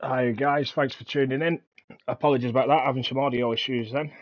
Hi guys, thanks for tuning in. Apologies about that, having some audio issues then.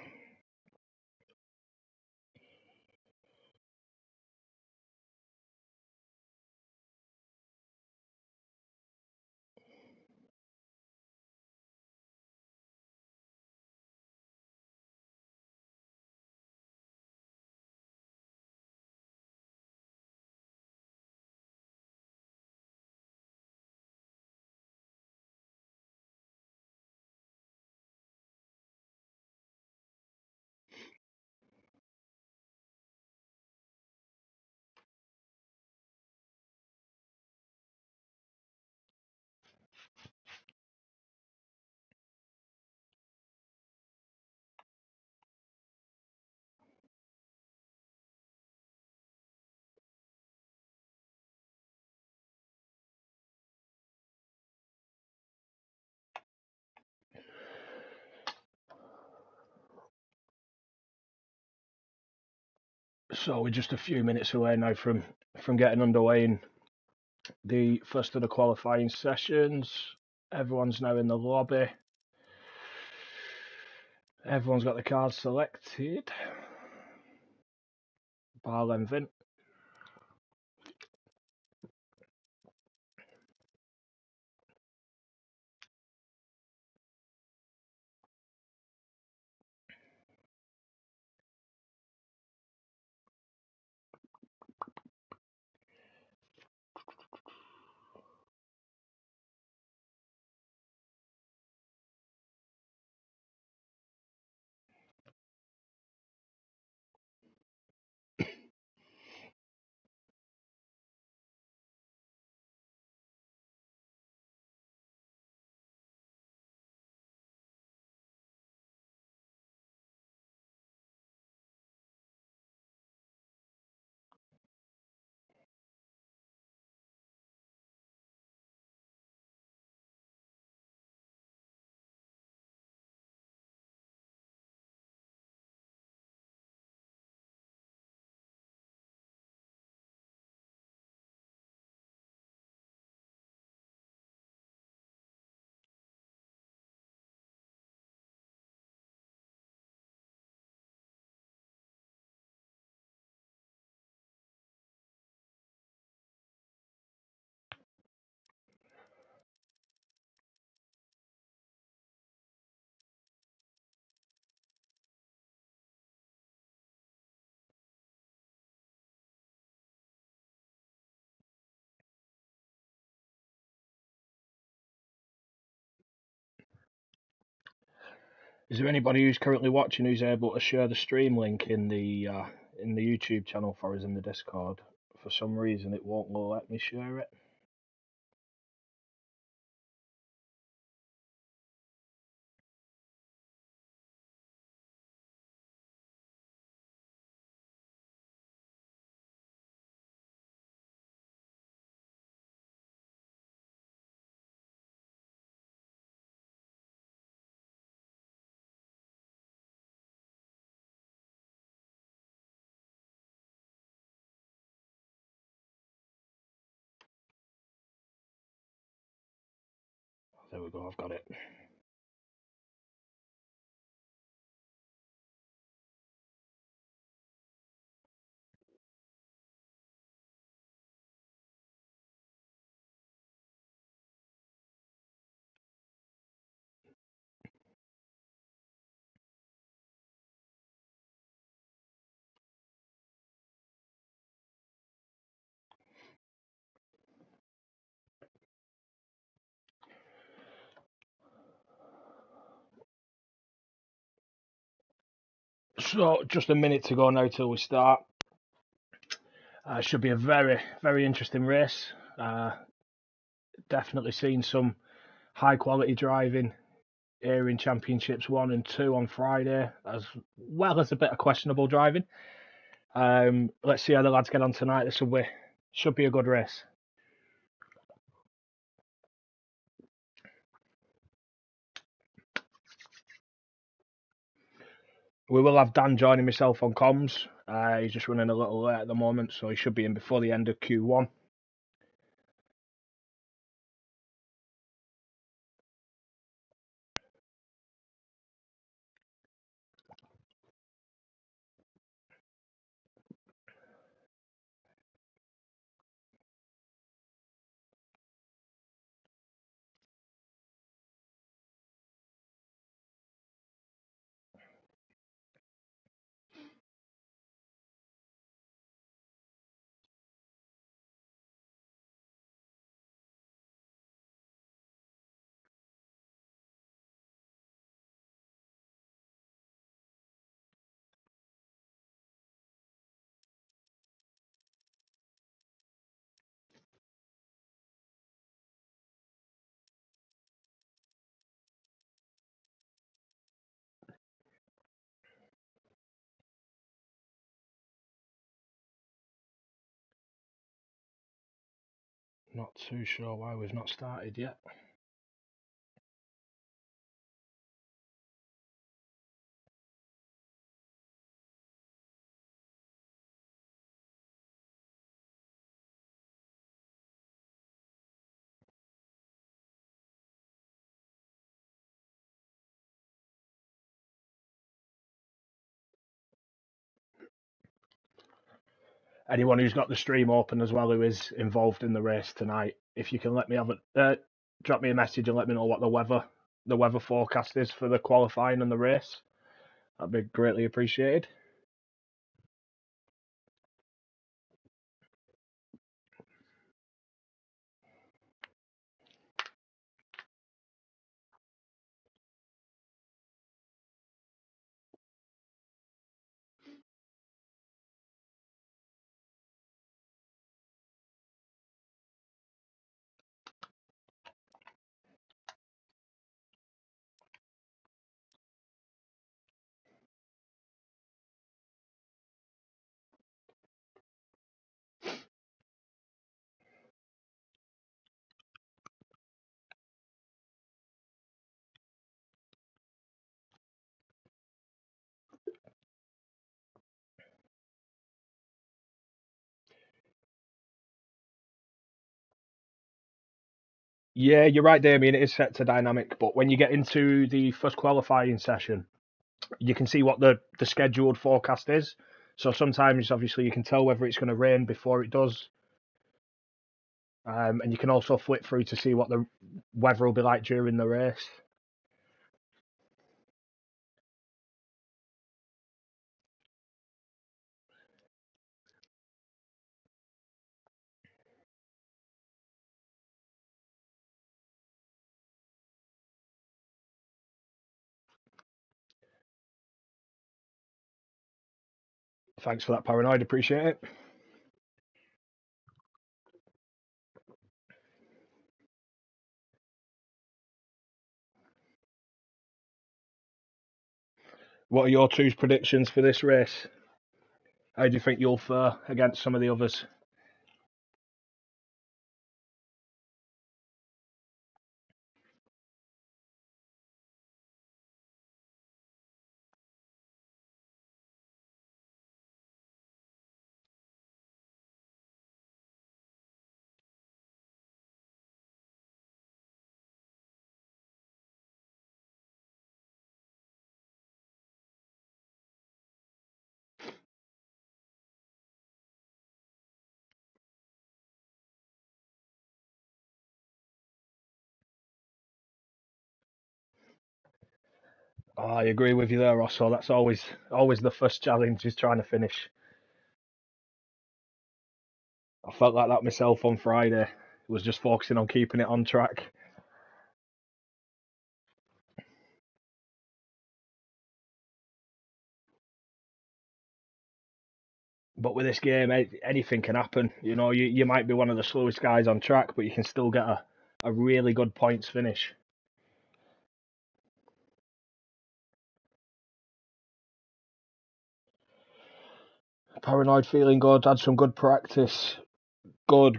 So we're just a few minutes away now from getting underway in the first of the qualifying sessions. Everyone's now in the lobby. Everyone's got the cards selected. Bar and Vin. Is there anybody who's currently watching who's able to share the stream link in the YouTube channel for us in the Discord? For some reason, it won't let me share it. There we go, I've got it. So just a minute to go now till we start. Should be a very, very interesting race. Definitely seen some high quality driving here in Championships 1 and 2 on Friday, as well as a bit of questionable driving. Let's see how the lads get on tonight. This should be a good race. We will have Dan joining myself on comms. He's just running a little late at the moment, so he should be in before the end of Q1. Not too sure why we've not started yet. Anyone who's got the stream open as well who is involved in the race tonight, if you can let me have drop me a message and let me know what the weather forecast is for the qualifying and the race. That'd be greatly appreciated. Yeah, you're right, Damien. It is set to dynamic, but when you get into the first qualifying session, you can see what the scheduled forecast is. So sometimes, obviously, you can tell whether it's going to rain before it does. And you can also flip through to see what the weather will be like during the race. Thanks for that, Paranoid. Appreciate it. What are your two's predictions for this race? How do you think you'll fare against some of the others? Oh, I agree with you there, Rosso. That's always the first challenge is trying to finish. I felt like that myself on Friday. Was just focusing on keeping it on track. But with this game, anything can happen. You know, you might be one of the slowest guys on track, but you can still get a really good points finish. Paranoid feeling good, had some good practice. Good.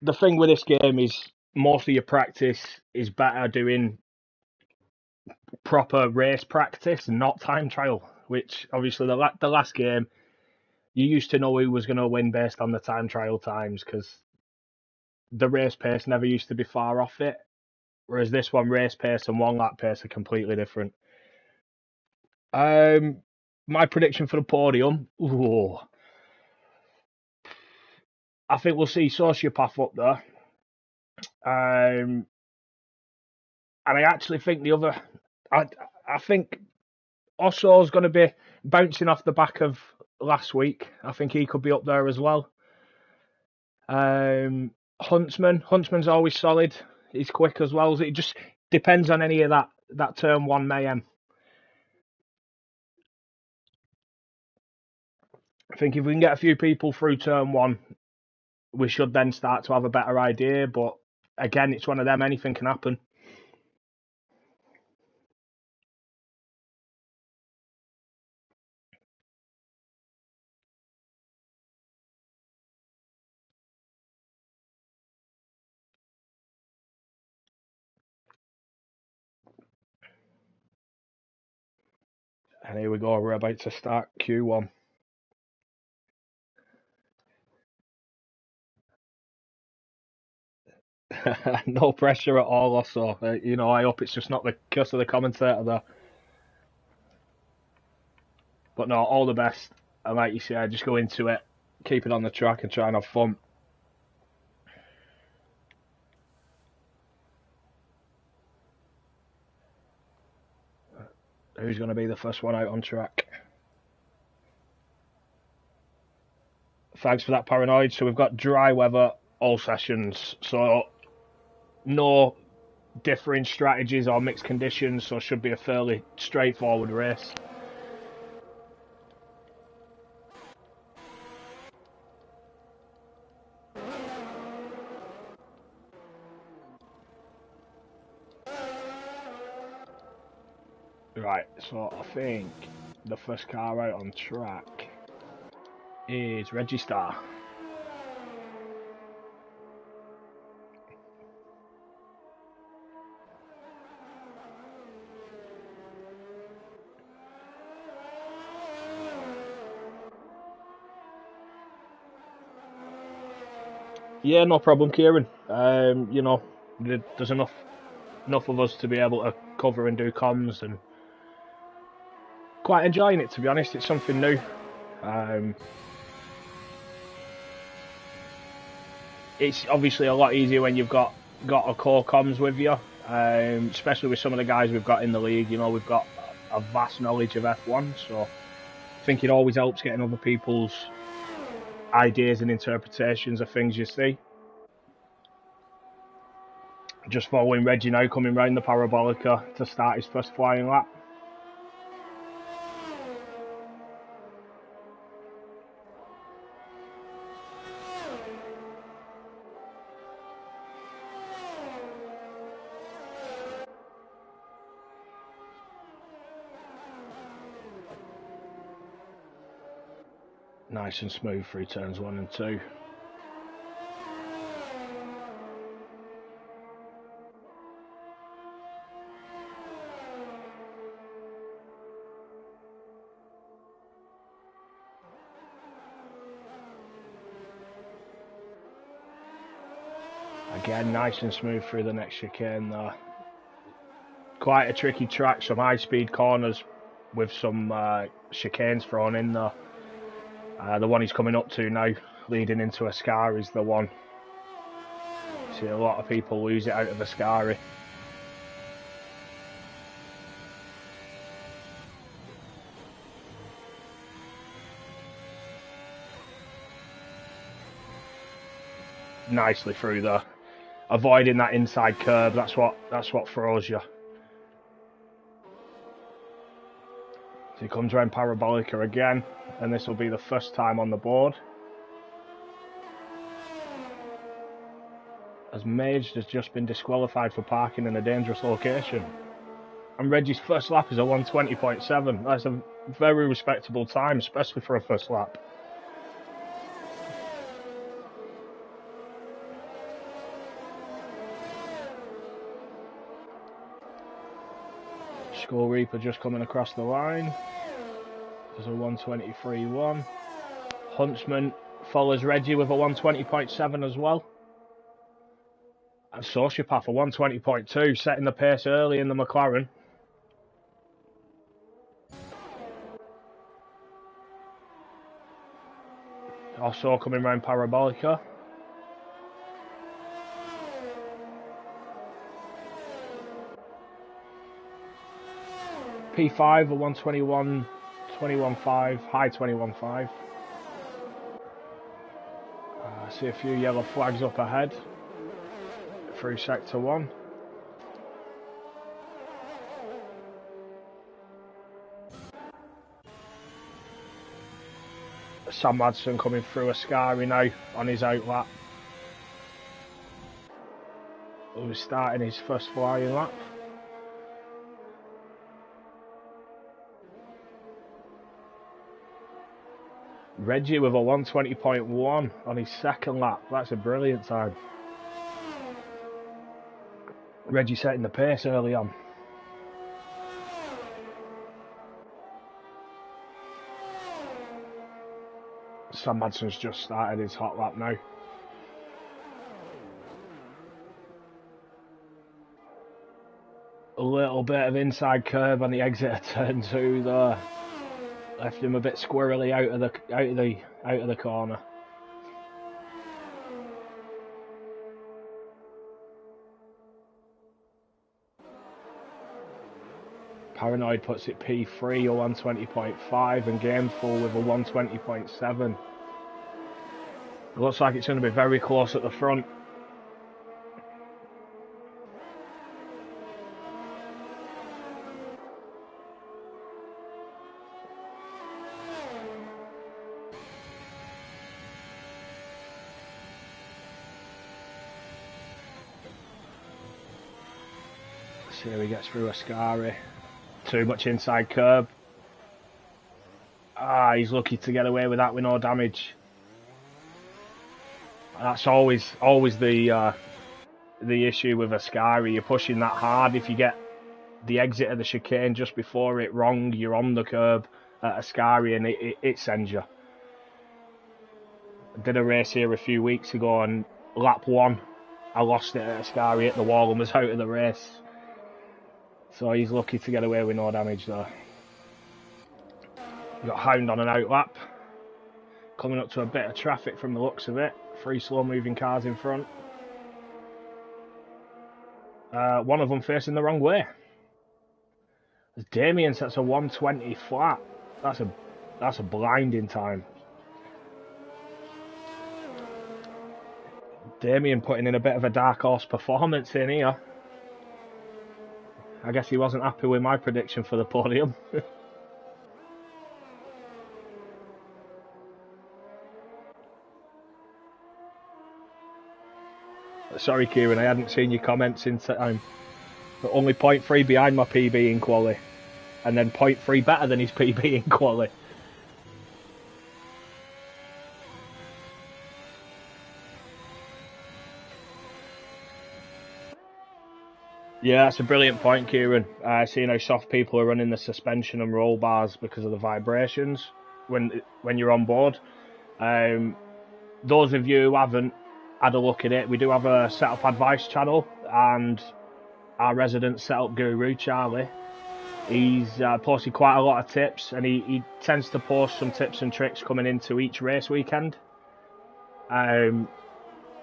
The thing with this game is most of your practice is better doing proper race practice, not time trial. which obviously the last game, you used to know who was going to win based on the time trial times because the race pace never used to be far off it. Whereas this one, race pace and one lap pace are completely different. My prediction for the podium, I think we'll see Sociopath up there. And I actually think I think Osso's going to be bouncing off the back of last week. I think he could be up there as well. Huntsman's always solid. He's quick as well. It just depends on any of that turn one mayhem. I think if we can get a few people through turn one, we should then start to have a better idea. But again, it's one of them. Anything can happen. And here we go. We're about to start Q1. No pressure at all, also. I hope it's just not the curse of the commentator there. But no, all the best. And like you say, just go into it, keep it on the track, and try and have fun. Who's going to be the first one out on track? Thanks for that, Paranoid. So we've got dry weather all sessions. So no differing strategies or mixed conditions. So it should be a fairly straightforward race. Right, so I think the first car out on track is Registar. Yeah, no problem, Kieran. There's enough of us to be able to cover and do comms, and quite enjoying it, to be honest. It's something new. It's obviously a lot easier when you've got a core comms with you, especially with some of the guys we've got in the league. We've got a vast knowledge of F1, so I think it always helps getting other people's ideas and interpretations of things you see. Just following Reggie now coming round the Parabolica to start his first flying lap. Nice and smooth through turns 1 and 2. Again, nice and smooth through the next chicane there. Quite a tricky track, some high speed corners with some chicanes thrown in there. The one he's coming up to now, leading into Ascari, is the one. See a lot of people lose it out of Ascari. Nicely through there, avoiding that inside curb. That's what throws you. So he comes around Parabolica again, and this will be the first time on the board. As Mage has just been disqualified for parking in a dangerous location. And Reggie's first lap is a 1:20.7. That's a very respectable time, especially for a first lap. Skull Reaper just coming across the line. does a 123.1. Huntsman follows Reggie with a 120.7 as well. And Sociopath a 120.2, setting the pace early in the McLaren. Also coming round Parabolica. P5 a 121, 21.5, high 21.5. I see a few yellow flags up ahead through sector 1. Sam Madsen coming through Ascari now on his out lap. Who's starting his first flying lap. Reggie with a 120.1 on his second lap. That's a brilliant time. Reggie setting the pace early on. Sam Madsen's just started his hot lap now. A little bit of inside curb on the exit of turn 2 there. Left him a bit squirrely out of the corner. Paranoid puts it P3 or 120.5 and Gameful with a 120.7. It looks like it's going to be very close at the front. See how he gets through Ascari. Too much inside curb. Ah, he's lucky to get away with that with no damage. That's always the issue with Ascari. You're pushing that hard. If you get the exit of the chicane just before it wrong, you're on the curb at Ascari and it sends you. I did a race here a few weeks ago and lap 1, I lost it at Ascari, hit the wall and was out of the race. So he's lucky to get away with no damage there. We've got Hound on an out lap. Coming up to a bit of traffic from the looks of it. 3 slow moving cars in front. One of them facing the wrong way. As Damien sets a 120 flat. That's a blinding time. Damien putting in a bit of a dark horse performance in here. I guess he wasn't happy with my prediction for the podium. Sorry Kieran, I hadn't seen your comments in time. But only 0.3 behind my PB in quali. And then 0.3 better than his PB in quali. Yeah, that's a brilliant point, Kieran. Seeing how soft people are running the suspension and roll bars because of the vibrations when you're on board. Those of you who haven't had a look at it, we do have a setup advice channel, and our resident setup guru, Charlie, he's posted quite a lot of tips, and he tends to post some tips and tricks coming into each race weekend.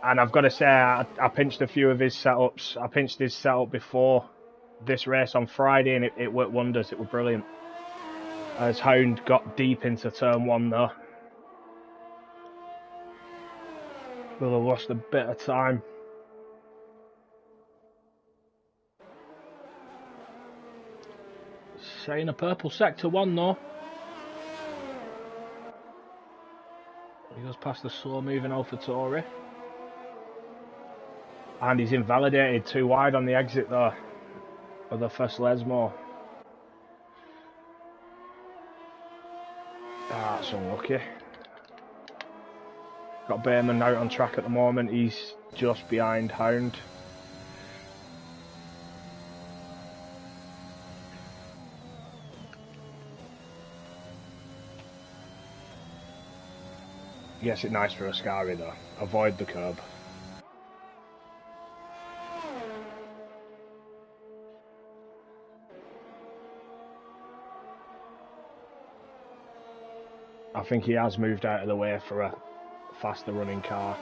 And I've got to say, I pinched a few of his setups. I pinched his setup before this race on Friday, and it worked wonders. It was brilliant. As Hound got deep into turn 1 there. Will have lost a bit of time. Saying a purple sector 1 though. He goes past the slow moving AlphaTauri. And he's invalidated too wide on the exit there of the first Lesmo. That's unlucky. Got Behrman out on track at the moment. He's just behind Hound. Gets it nice for Ascari though. Avoid the curb. I think he has moved out of the way for a faster running car.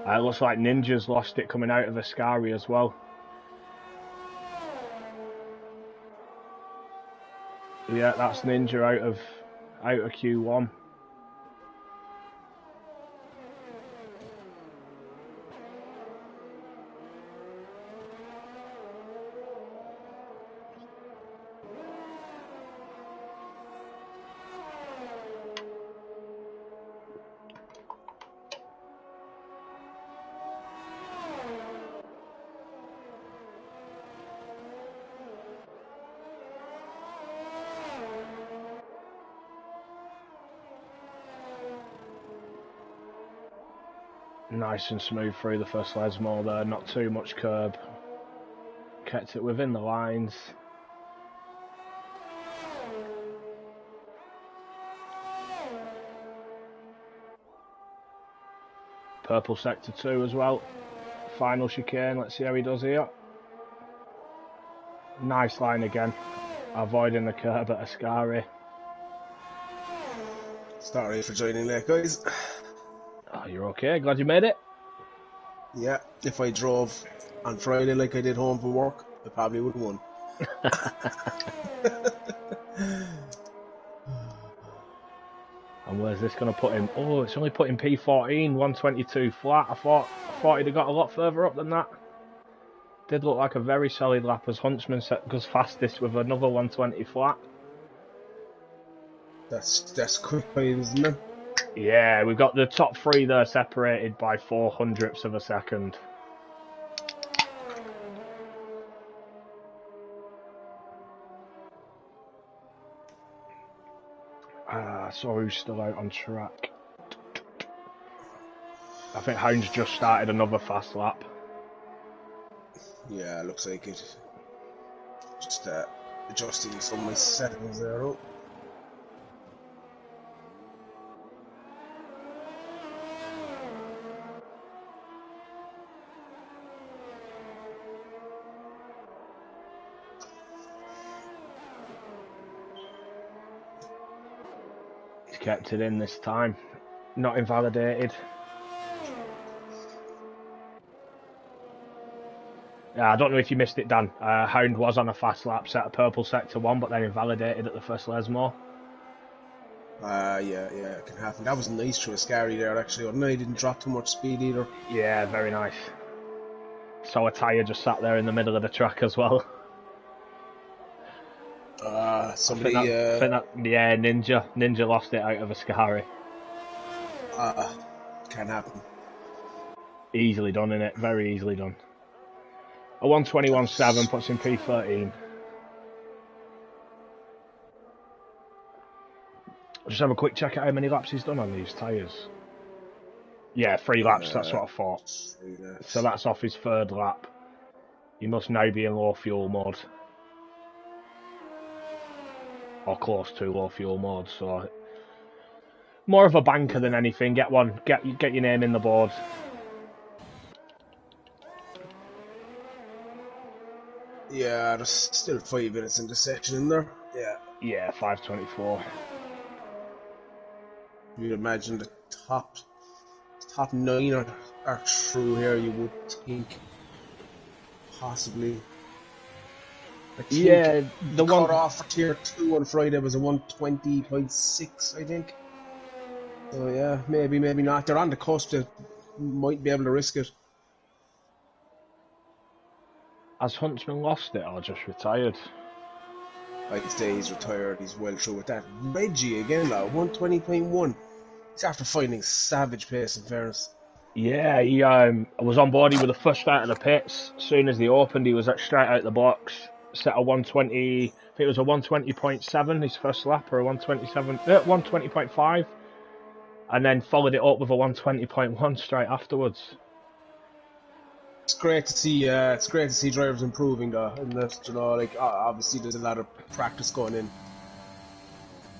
It looks like Ninja's lost it coming out of Ascari as well. Yeah, that's Ninja out of Q1. Nice and smooth through the first Lesmo there, not too much curb. Kept it within the lines. Purple sector 2 as well. Final chicane, let's see how he does here. Nice line again, avoiding the curb at Ascari. Sorry for joining late, guys. Oh, you're okay, glad you made it. Yeah, if I drove on Friday like I did home from work, I probably would have won. And where's this going to put him? Oh, it's only put him P14, 122 flat. I thought he'd have got a lot further up than that. Did look like a very solid lap as Huntsman goes fastest with another 120 flat. That's quick times, isn't it? Yeah, we've got the top three there separated by 0.04 of a second. So who's still out on track? I think Hound's just started another fast lap. Yeah, looks like it. Just adjusting some of my settings there. Oh. He's kept it in this time. Not invalidated. Yeah, I don't know if you missed it, Dan. Hound was on a fast lap, set a purple sector 1, but then invalidated at the first Lesmo. Yeah, it can happen. That was nice through Ascari there, actually. Wasn't it? He didn't drop too much speed either. Yeah, very nice. So a tyre just sat there in the middle of the track as well. Somebody. Yeah, Ninja lost it out of Ascari. Can happen. Easily done, innit? Very easily done. A 121.7 puts him P13. Just have a quick check at how many laps he's done on these tyres. Yeah, 3 laps, that's what I thought. So that's off his 3rd lap. He must now be in low fuel mode. Or close to low fuel mode, so... More of a banker than anything. Get your name in the board. Yeah, there's still 5 minutes in the section in there. Yeah, 5:24. You'd imagine the top 9 are through here, you would think. Possibly. I think yeah, the cut off for tier 2 on Friday was a 120.6, I think. So yeah, maybe not. They're on the cusp, they might be able to risk it. Has Huntsman lost it or just retired? I'd say he's retired, he's well through with that. Reggie again now, 120.1. He's after finding savage pace in fairness. Yeah, he was on board. He was the first out of the pits. As soon as they opened, he was straight out the box. Set a 120. I think it was a 120.7 his first lap, or a 120.5, and then followed it up with a 120.1 straight afterwards. It's great to see. It's great to see drivers improving, though. And that's, obviously there's a lot of practice going in.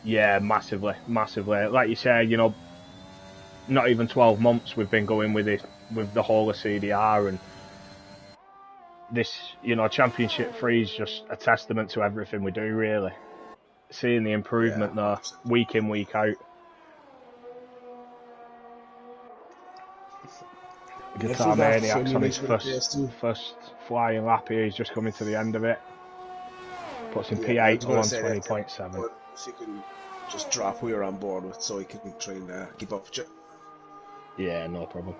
Yeah, massively. Like you say, not even 12 months we've been going with it, with the whole of CDR, and this, you know, Championship 3 is just a testament to everything we do, really. Seeing the improvement there, week in, week out. Guitar Maniac's on his first flying lap here. He's just coming to the end of it. Puts in P8 on 120.7. If you can just drop who you're on board with, so he can try and keep up with you. Yeah, no problem.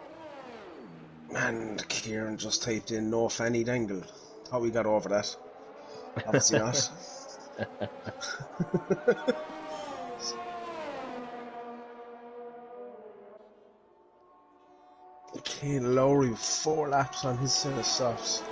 And Kieran just typed in no fanny dangle. How we got over that? Obviously not. Kane Lowry with 4 laps on his set of softs.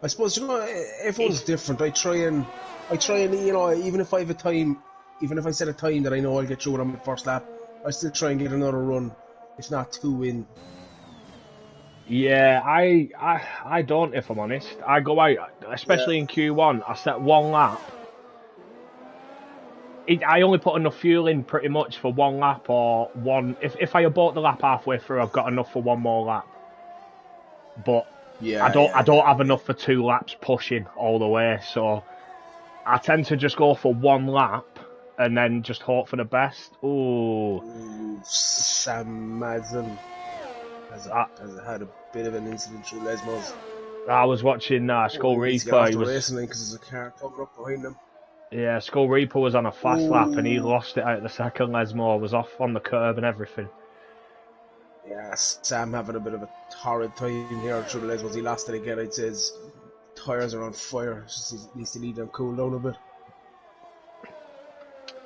I suppose, you know, everyone's different. I try and you know, even if I have a time, even if I set a time that I know I'll get through it on my first lap, I still try and get another run, if not 2 in. Yeah, I don't, if I'm honest. I go out, especially in Q1, I set 1 lap. I only put enough fuel in pretty much for 1 lap, or one. If I abort the lap halfway through, I've got enough for 1 more lap. But I don't have enough for 2 laps pushing all the way, so I tend to just go for 1 lap and then just hope for the best. Ooh, Sam Madsen has had a bit of an incident through Les Mills. I was watching Skull Reaper. He was racing because there's a car coming up behind him. Yeah, Skull Reaper was on a fast lap and he lost it out the second. Lesmore was off on the curb and everything. Yeah, Sam having a bit of a torrid time here through the Lesmos. He lost it again. I'd say his tyres are on fire. He needs to leave them cool down a bit.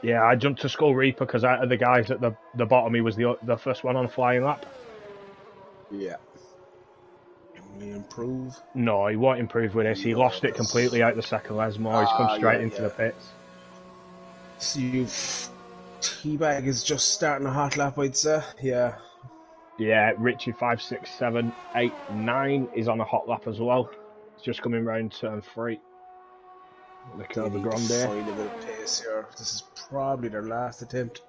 Yeah, I jumped to Skull Reaper because out of the guys at the bottom, he was the first one on a flying lap. Yeah. Will he improve? No, he won't improve with this. He lost it completely out the second Lesmore. He's come straight into the pits. So Teabag is just starting a hot lap, I'd say. Yeah. Yeah, Richie 5, 6, 7, 8, 9 is on a hot lap as well. It's just coming round turn 3. The Curva Grande. Find a bit of pace here. This is probably their last attempt.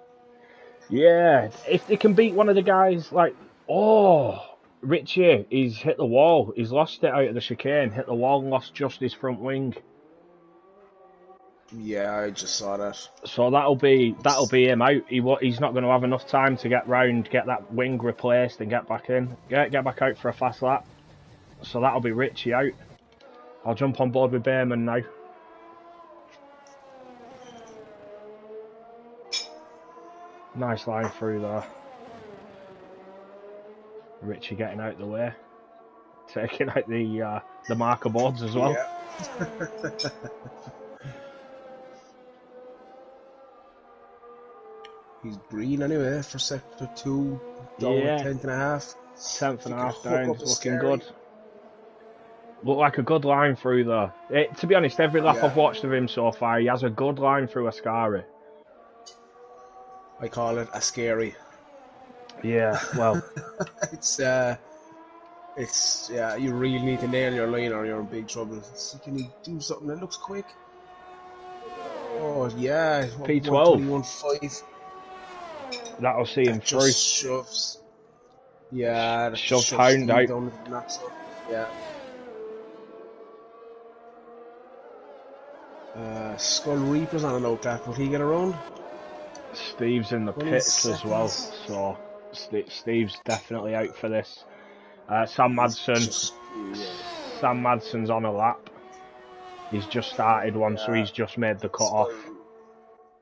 Yeah, if they can beat one of the guys, like, Richie, he's hit the wall. He's lost it out of the chicane, hit the wall and lost just his front wing. Yeah, I just saw that. So that'll be him out. He's not going to have enough time to get round, get that wing replaced, and get back in, get back out for a fast lap. So that'll be Richie out. I'll jump on board with Behrman now. Nice line through there. Richie getting out the way, taking out the marker boards as well. Yeah. He's green anyway for sector 2, down 10th and a half. 10th and a half down, looking good. Looked like a good line through there. To be honest, every lap I've watched of him so far, he has a good line through Ascari. I call it a scary. Yeah, well. it's you really need to nail your line or you're in big trouble. So can you do something that looks quick? Oh yeah, P12. 121.5. That'll see him through. Shoves. Yeah, shoves Hound out. Yeah. Skull Reaper's on an out lap. Will he get around? Steve's in the pits as well, so Steve's definitely out for this. Sam Madsen. Sam Madsen's on a lap. He's just started one, so he's just made the cut off.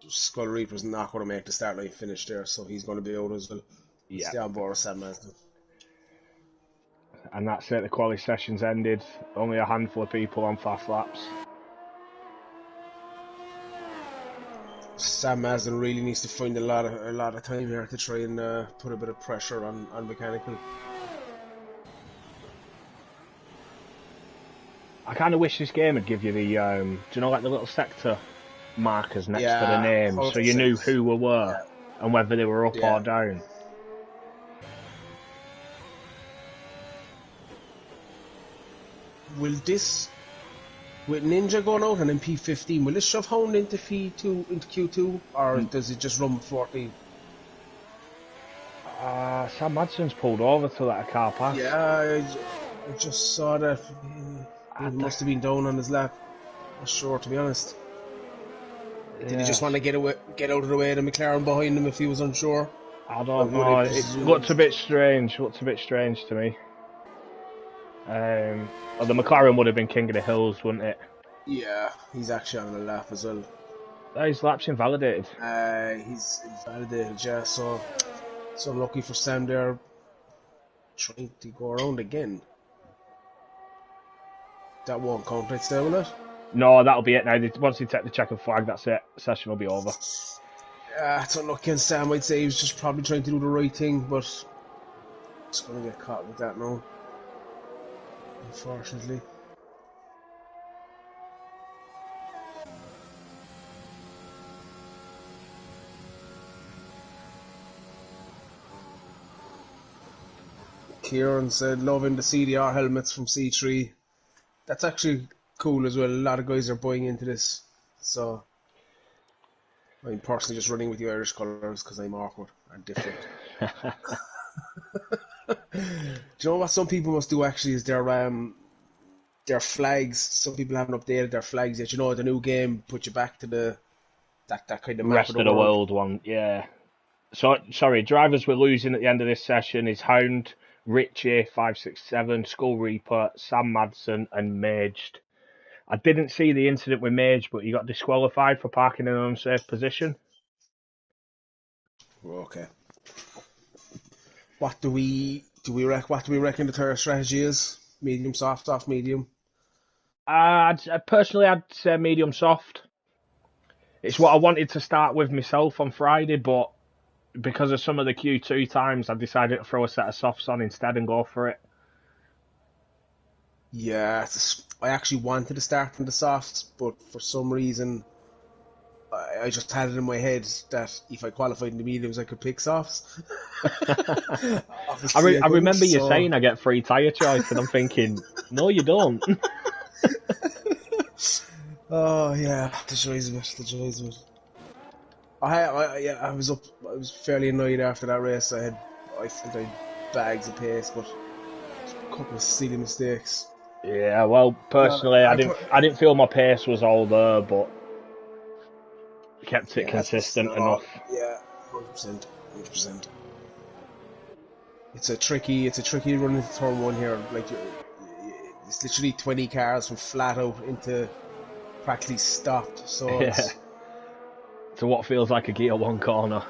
Skull Reaper's not going to make the start line finish there, so he's going to be out as well. Yeah. Stay on board with Sam Madsen. And that's it, the quali session's ended. Only a handful of people on fast laps. Sam Madsen really needs to find a lot of time here to try and put a bit of pressure on mechanical. I kind of wish this game would give you the, do you know, like the little sector markers next to the names, so you knew who we were and whether they were up or down. Will this, with Ninja going out and then P15, will this shove Hound into Q2, or does it just run 14? Sam Madson's pulled over to let a car pass. Yeah, I just saw that. He must have been down on his lap. Not sure, to be honest. Did he just want to get out of the way of the McLaren behind him if he was unsure? I don't know. It looked a bit strange. Looked a bit strange to me. Well, the McLaren would have been king of the hills, wouldn't it? Yeah, he's actually on the lap as well. His lap's invalidated. He's invalidated, yeah. So unlucky for Sam there, trying to go around again. That won't count, right, still, will it? No, that'll be it now. Once they take the checkered flag, that's it. Session will be over. It's unlucky on Sam. I'd say he was just probably trying to do the right thing, but he's going to get caught with that now, unfortunately. Kieran said, loving the CDR helmets from C3. That's actually cool as well. A lot of guys are buying into this. So, I'm personally just running with the Irish colours because I'm awkward and different. Do you know what some people must do actually is their flags. Some people haven't updated their flags yet. You know, the new game put you back to that kind of map rest of the world one, yeah. So sorry, drivers we're losing at the end of this session is Hound, Richie, 567, Skull Reaper, Sam Madsen, and Maged. I didn't see the incident with Mage, but he got disqualified for parking in an unsafe position. Okay. What do we reckon the tyre strategy is? Medium, soft, medium? Personally, I'd say medium soft. It's what I wanted to start with myself on Friday, but because of some of the Q2 times, I decided to throw a set of softs on instead and go for it. Yeah, I actually wanted to start in the softs, but for some reason, I just had it in my head that if I qualified in the mediums, I could pick softs. I remember you saying I get free tyre choice, and I'm thinking, no, you don't. Oh yeah, the joys of it. I was fairly annoyed after that race. I felt I had bags of pace, but a couple of silly mistakes. Yeah, well, personally, I didn't feel my pace was all there, but kept it consistent enough. Yeah, 100%. It's a tricky run into turn one here. Like it's literally 20 cars from flat out into practically stopped. So it's to what feels like a gear one corner.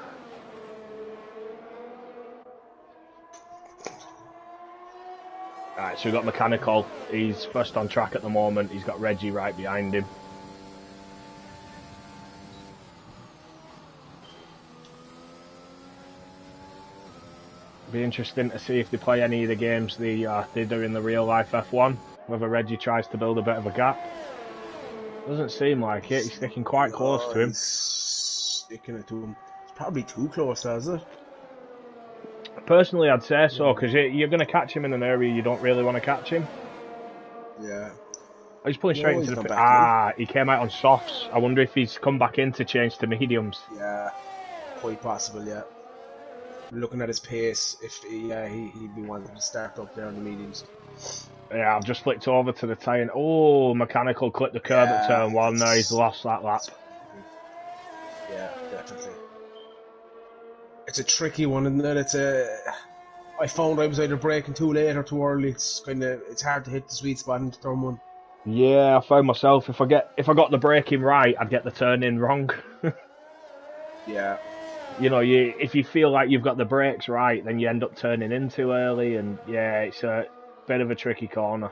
Alright, so we've got Mechanical. He's first on track at the moment. He's got Reggie right behind him. Be interesting to see if they play any of the games they do in the real life F1. Whether Reggie tries to build a bit of a gap. Doesn't seem like it. He's sticking quite close to him. Sticking it to him. It's probably too close, is it? Personally, I'd say so, because you're going to catch him in an area you don't really want to catch him. Yeah. He's pulling straight into the... he came out on softs. I wonder if he's come back in to change to mediums. Yeah, quite possible, yeah. Looking at his pace, he'd be wanting to start up there on the mediums. Yeah, I've just flicked over to the tyre. Oh, Mechanical clipped the curb at turn one. Now he's lost that lap. Yeah, definitely. It's a tricky one, isn't it? I found I was either braking too late or too early. It's hard to hit the sweet spot in turn one. Yeah, I found myself if I got the braking right, I'd get the turn in wrong. Yeah. You know, if you feel like you've got the brakes right, then you end up turning in too early, and yeah, it's a bit of a tricky corner.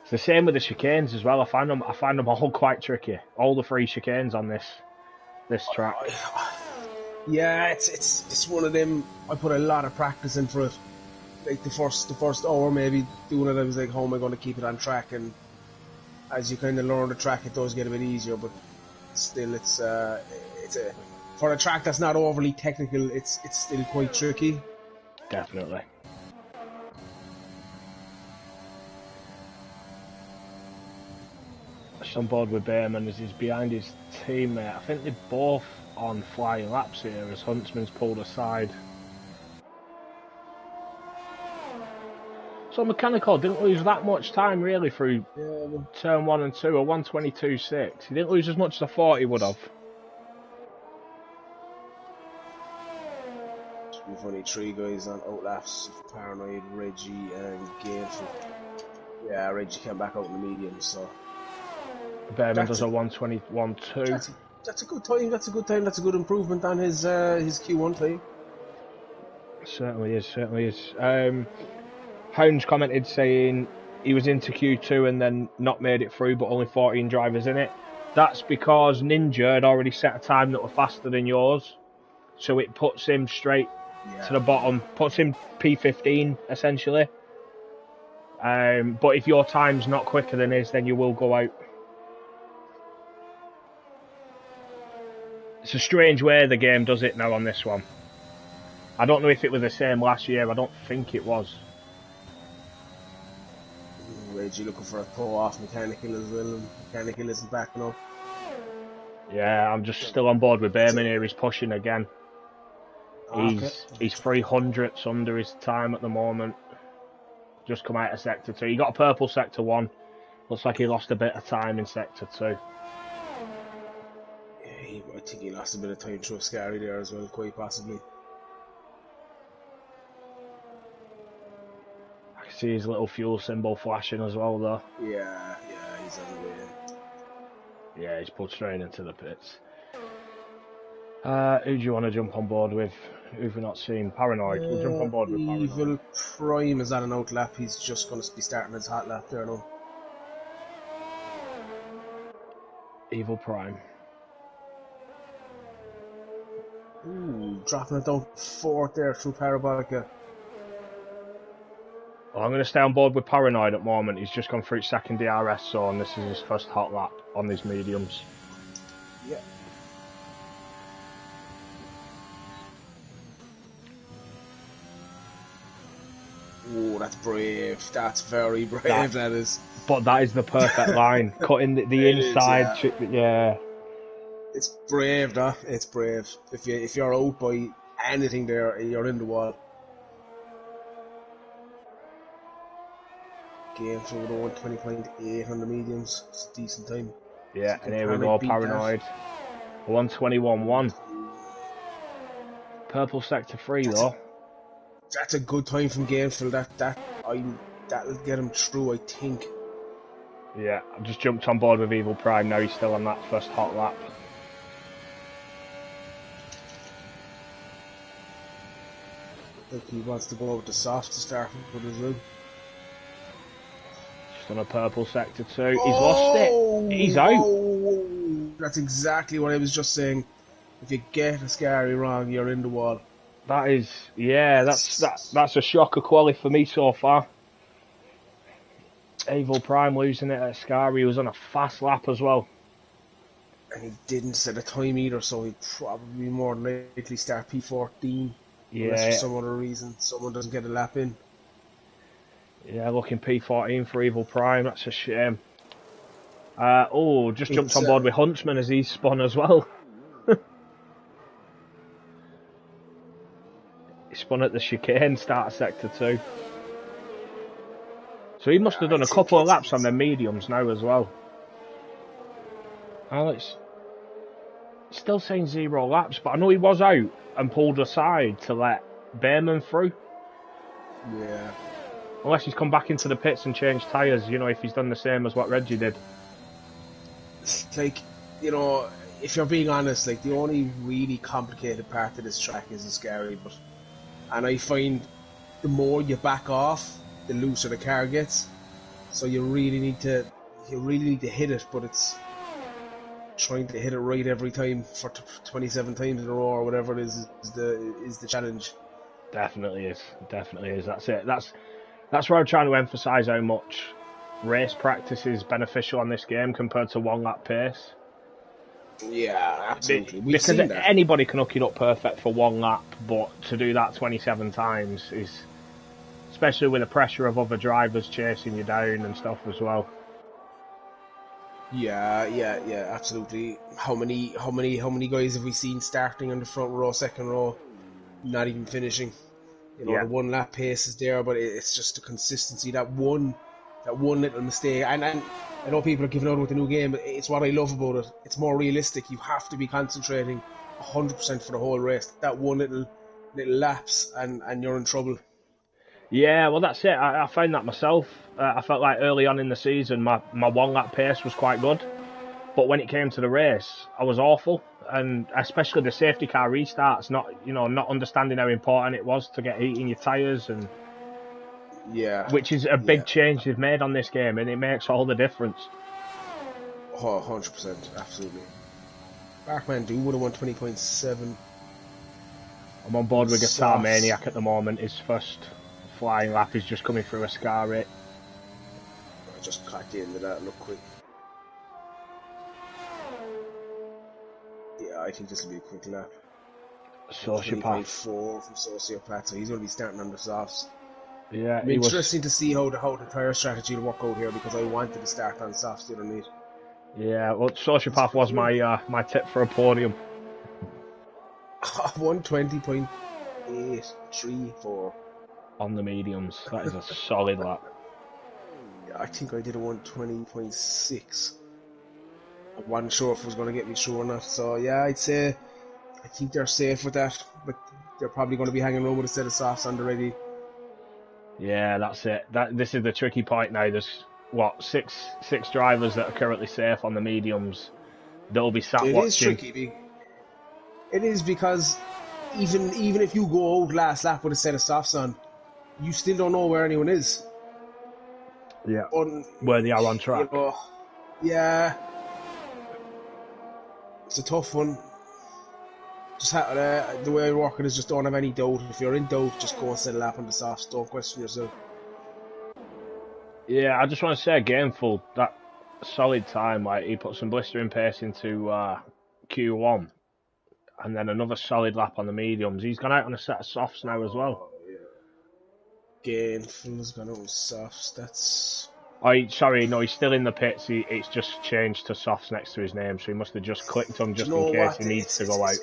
It's the same with the chicanes as well. I find them all quite tricky. All the free chicanes on this track. Yeah, it's one of them. I put a lot of practice in for it. Like the first hour maybe doing it, I was like, how am I going to keep it on track? And as you kind of learn the track, it does get a bit easier, but still, for a track that's not overly technical, it's still quite tricky. Definitely. On board with Behrman as he's behind his teammate. I think they're both on flying laps here as Huntsman's pulled aside. So mechanical didn't lose that much time really through turn 1 and 2, a 122.6. He didn't lose as much as I thought he would have. We've only 3 guys on outlaps: Paranoid, Reggie, and Gainful. Yeah, Reggie came back out in the medium, so. Behrman does a 121.2. That's a good time. That's a good time. That's a good improvement on his Q1 time. Certainly is. Certainly is. Hounds commented saying he was into Q2 and then not made it through, but only 14 drivers in it. That's because Ninja had already set a time that was faster than yours, so it puts him straight to the bottom, puts him P15 essentially. But if your time's not quicker than his, then you will go out. It's a strange way the game does it now on this one. I don't know if it was the same last year. I don't think it was. Reggie looking for a throw off Mechanical as well, and Mechanical isn't backing up. Yeah, I'm just still on board with Behrman here. He's pushing again. He's 300ths under his time at the moment. Just come out of Sector 2. He got a purple Sector 1. Looks like he lost a bit of time in Sector 2. Yeah, I think he lost a bit of time through Scary there as well, quite possibly. I can see his little fuel symbol flashing as well though. Yeah, he's on the way in. Yeah, he's pulled straight into the pits. Who do you want to jump on board with? Who've we not seen? Paranoid. We'll jump on board with Paranoid. Evil Prime is on an out lap. He's just going to be starting his hot lap there now. Evil Prime. Ooh, dropping it down 4th there through Parabolica. Well, I'm going to stay on board with Paranoid at the moment. He's just gone through his second DRS zone. This is his first hot lap on these mediums. Yeah. Oh, that's brave. That's very brave, that is. But that is the perfect line. Cutting the inside. Yeah. It's brave, though. It's brave. If you're out by anything there, you're in the wall. Game for the 120.8 on the mediums. It's a decent time. Yeah, and here we go, Paranoid. 121.1. Purple Sector 3 though. That's a good time from Gainful. That'll get him through, I think. Yeah, I've just jumped on board with Evil Prime now. He's still on that first hot lap. I think he wants to go with the soft to start with as well. Just on a purple Sector 2. He's lost it. He's out. Oh, that's exactly what I was just saying. If you get a Scary wrong, you're in the wall. That is, yeah, that's a shock of quality for me so far. Evil Prime losing it at Scary. He was on a fast lap as well. And he didn't set a time either, so he'd probably more than likely start P14. Yeah. Unless for some other reason someone doesn't get a lap in. Yeah, looking P14 for Evil Prime. That's a shame. Just jumped on board with Huntsman as he's spun as well. He spun at the chicane, start of Sector 2. So he must have done a couple of laps on the mediums now as well. Alex, still saying 0 laps, but I know he was out and pulled aside to let Behrman through. Yeah. Unless he's come back into the pits and changed tyres, you know, if he's done the same as what Reggie did. Like, you know, if you're being honest, like, the only really complicated part of this track is the Scary, and I find the more you back off, the looser the car gets. So you really need to hit it, but it's trying to hit it right every time for 27 times in a row or whatever it is the challenge. Definitely is. That's it. That's where I'm trying to emphasise how much race practice is beneficial on this game compared to one lap pace. Yeah, absolutely. Because anybody can hook it up perfect for one lap, but to do that 27 times is, especially with the pressure of other drivers chasing you down and stuff as well. Yeah, absolutely. How many guys have we seen starting on the front row, second row, not even finishing? You know, the one lap pace is there, but it's just the consistency. That one little mistake, and I know people are giving out with the new game, but it's what I love about it. It's more realistic. You have to be concentrating 100% for the whole race. That one little lapse, and you're in trouble. Yeah, well, that's it. I found that myself. I felt like early on in the season, my one lap pace was quite good, but when it came to the race, I was awful. And especially the safety car restarts, not understanding how important it was to get heat in your tyres, and which is a big change they've made on this game, and it makes all the difference. 100%, absolutely. Barkman do would have won 20.7. I'm on board with Guitar Maniac at the moment. His first flying lap is just coming through a scar rate. I just caught the end of that, look quick. Yeah, I think this will be a quick lap. Sociopath. 20.4 from Sociopath, so he's going to be starting on the softs. Yeah, it'll be interesting to see how the tyre strategy will work out here, because I wanted to start on softs the other night. Yeah, well, Sociopath was my tip for a podium. 120.834 on the mediums. That is a solid lap. Yeah, I think I did a 120.6. I wasn't sure if it was going to get me through or not. So yeah, I'd say I think they're safe with that, but they're probably going to be hanging around with a set of softs on the ready. Yeah, that's it. This is the tricky point now. There's six drivers that are currently safe on the mediums. They'll be sat watching. It is tricky. It is, because even if you go out last lap with a set of softs on, you still don't know where anyone is. Yeah. Where they are on track. You know, yeah. It's a tough one. Just the way I work it is just don't have any doubt. If you're in doubt, just go and set a lap on the softs. Don't question yourself. Yeah, I just want to say Gameful, that solid time. Like, he put some blistering pace into Q1, and then another solid lap on the mediums. He's gone out on a set of softs now as well. Gainful's gone out on softs. That's... Sorry, no, he's still in the pits. It's just changed to softs next to his name, so he must have just clicked on just in case he needs to go out.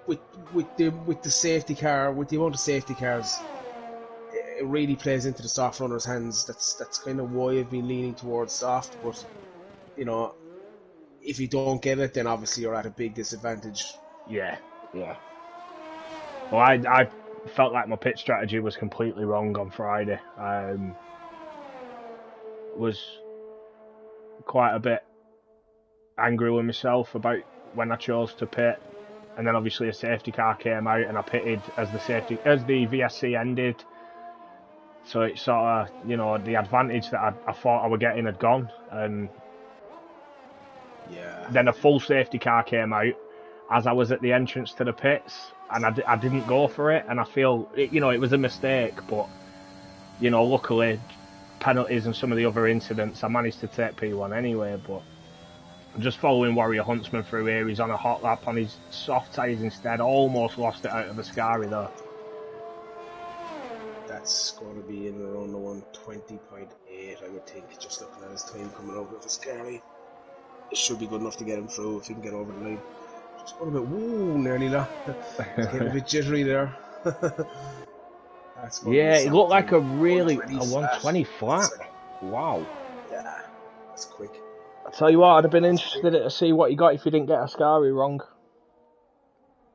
With the safety car, with the amount of safety cars, it really plays into the soft runner's hands. That's kind of why I've been leaning towards soft. But you know, if you don't get it, then obviously you're at a big disadvantage. Yeah. Well, I felt like my pit strategy was completely wrong on Friday. Was quite a bit angry with myself about when I chose to pit, and then obviously a safety car came out and I pitted as the VSC ended. So it's sort of, the advantage that I thought I were getting had gone, and then a full safety car came out as I was at the entrance to the pits, and I didn't go for it, and I feel, it was a mistake, but, luckily, penalties and some of the other incidents, I managed to take P1 anyway. But I'm just following Warrior Huntsman through here. He's on a hot lap on his soft tyres instead. Almost lost it out of the Scary though. That's going to be in around the 120.8, I would think, just looking at his time coming over with the Scary. It should be good enough to get him through if he can get over the line. Just going a bit, nearly that. It's getting a bit jittery there. Yeah, it looked like a 120 flat. Wow. Yeah, that's quick. I tell you what, I'd have been interested to see what you got if you didn't get a Scary wrong.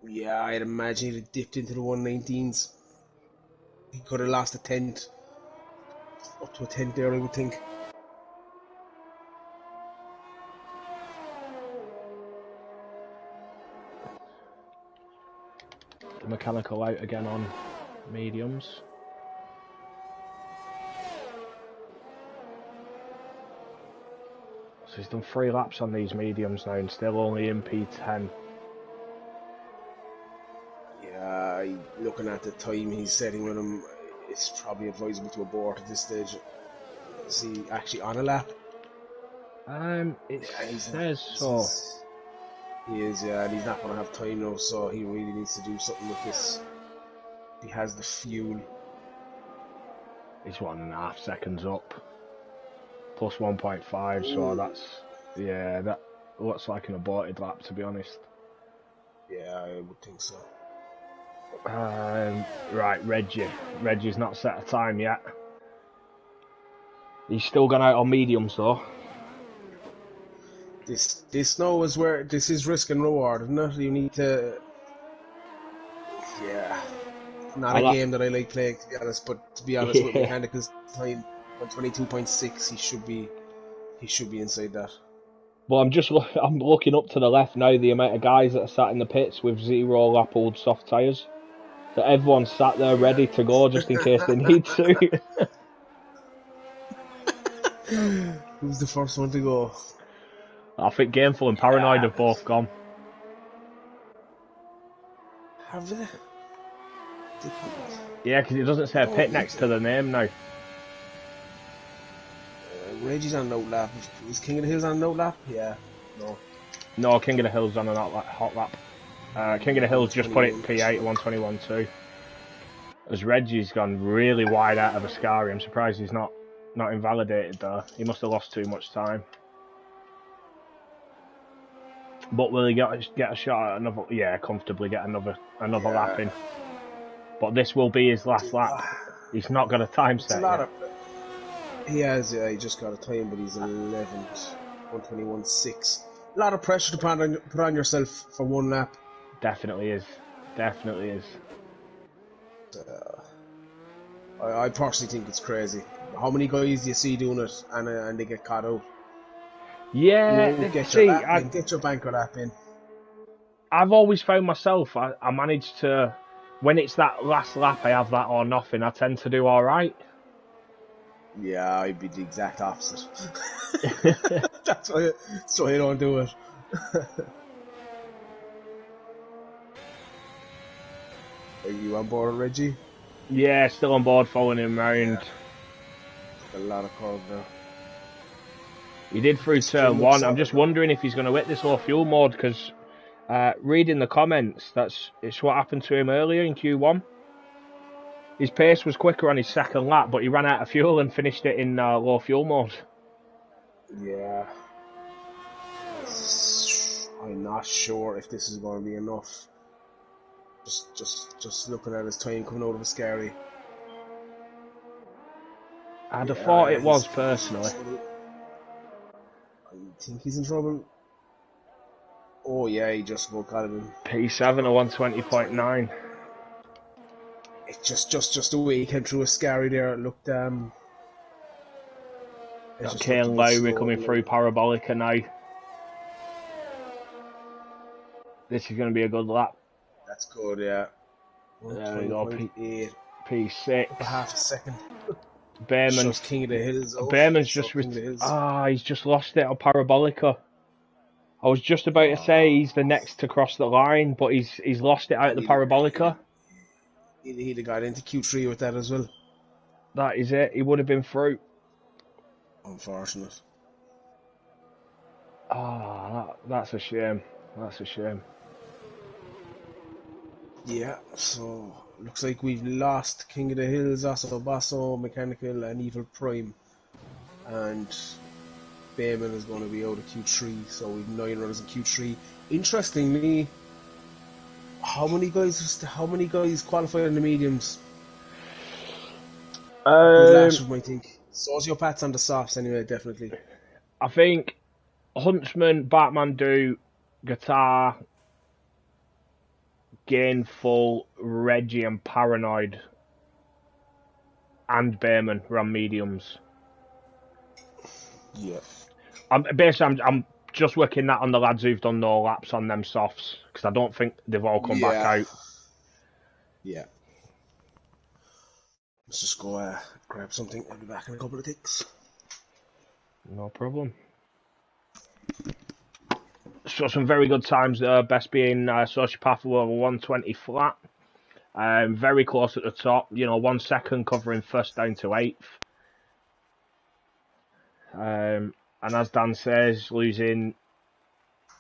Yeah, I'd imagine he'd have dipped into the 119s. He could have lost a tenth. Up to a tenth there, I would think. The mechanical out again on mediums. So he's done 3 laps on these mediums now and still only in P10. Yeah, looking at the time he's setting with him, it's probably advisable to abort at this stage. Is he actually on a lap? It says so. He is, yeah, and he's not going to have time now, so he really needs to do something with this. He has the fuel. He's 1.5 seconds up. Plus 1.5, so that looks like an aborted lap, to be honest. Yeah, I would think so. Right, Reggie. Reggie's not set a time yet. He's still gone out on mediums though. This now is where this is risk and reward, isn't it? You need to. Yeah. Not a game that I like playing, to be honest. But to be honest, with Mechanical's time on 22.6, he should be inside that. Well, I'm looking up to the left now. The amount of guys that are sat in the pits with 0 lap old soft tyres. So everyone's sat there ready to go just in case they need to. Who's the first one to go? I think Gameful and Paranoid have both gone. Have they? Yeah, because it doesn't say a pit next to the name now. Reggie's on an outlap. Is King of the Hills on an outlap? Yeah. No. No, King of the Hills on an hot lap. King of the Hills just put it P8 121.2. As Reggie's gone really wide out of Ascari. I'm surprised he's not invalidated though. He must have lost too much time. But will he get a shot at another? Yeah, comfortably get another lap in. But this will be his last lap. He's not got a time set yet. He has, yeah, he just got a time, but he's 11th, 121.6. A lot of pressure to put on yourself for one lap. Definitely is. Definitely is. I personally think it's crazy. How many guys do you see doing it and they get caught out? Yeah, get your banker lap in. I've always found myself, I managed to, when it's that last lap, I have that or nothing, I tend to do alright. Yeah, I'd be the exact opposite. That's why I don't do it. Are you on board, Reggie? Yeah, still on board, following him round. A lot of curve there. He did through turn 1. I'm just wondering if he's going to hit this low fuel mode, because reading the comments, it's what happened to him earlier in Q1. His pace was quicker on his second lap, but he ran out of fuel and finished it in low fuel mode. Yeah. I'm not sure if this is going to be enough. Just looking at his time coming out of Ascari. I'd have thought it was, personally. I think he's in trouble. Oh yeah, he just about got it in. P7 or 120.9. It's just the way he came through Ascari there. It looked Kane Lowry coming through Parabolica now. This is going to be a good lap. That's good, yeah. There we go, P6. Half a second. Behrman's King of the Hills. Behrman's just he's just lost it on Parabolica. I was just about to say he's the next to cross the line, but he's lost it out of the Parabolica. He'd have got into Q3 with that as well. That is it. He would have been through. Unfortunate. That's a shame. That's a shame. Yeah, so looks like we've lost King of the Hills, Asso Basso, Mechanical, and Evil Prime. And Bayman is going to be out of Q3, so we've 9 runners in Q3. Interestingly, how many guys qualified in the mediums? Last one, I think. Sociopaths on the softs, anyway, definitely. I think Huntsman, Batman Guitar, Gainful, Reggie, and Paranoid, and Bayman ran mediums. Yeah. I'm just working that on the lads who've done no laps on them softs, because I don't think they've all come back out. Yeah. Let's just go grab something. I'll be back in a couple of ticks. No problem. So some very good times there. Best being Sociopath over 120 flat. Very close at the top. 1 second covering first down to 8th. And as Dan says, losing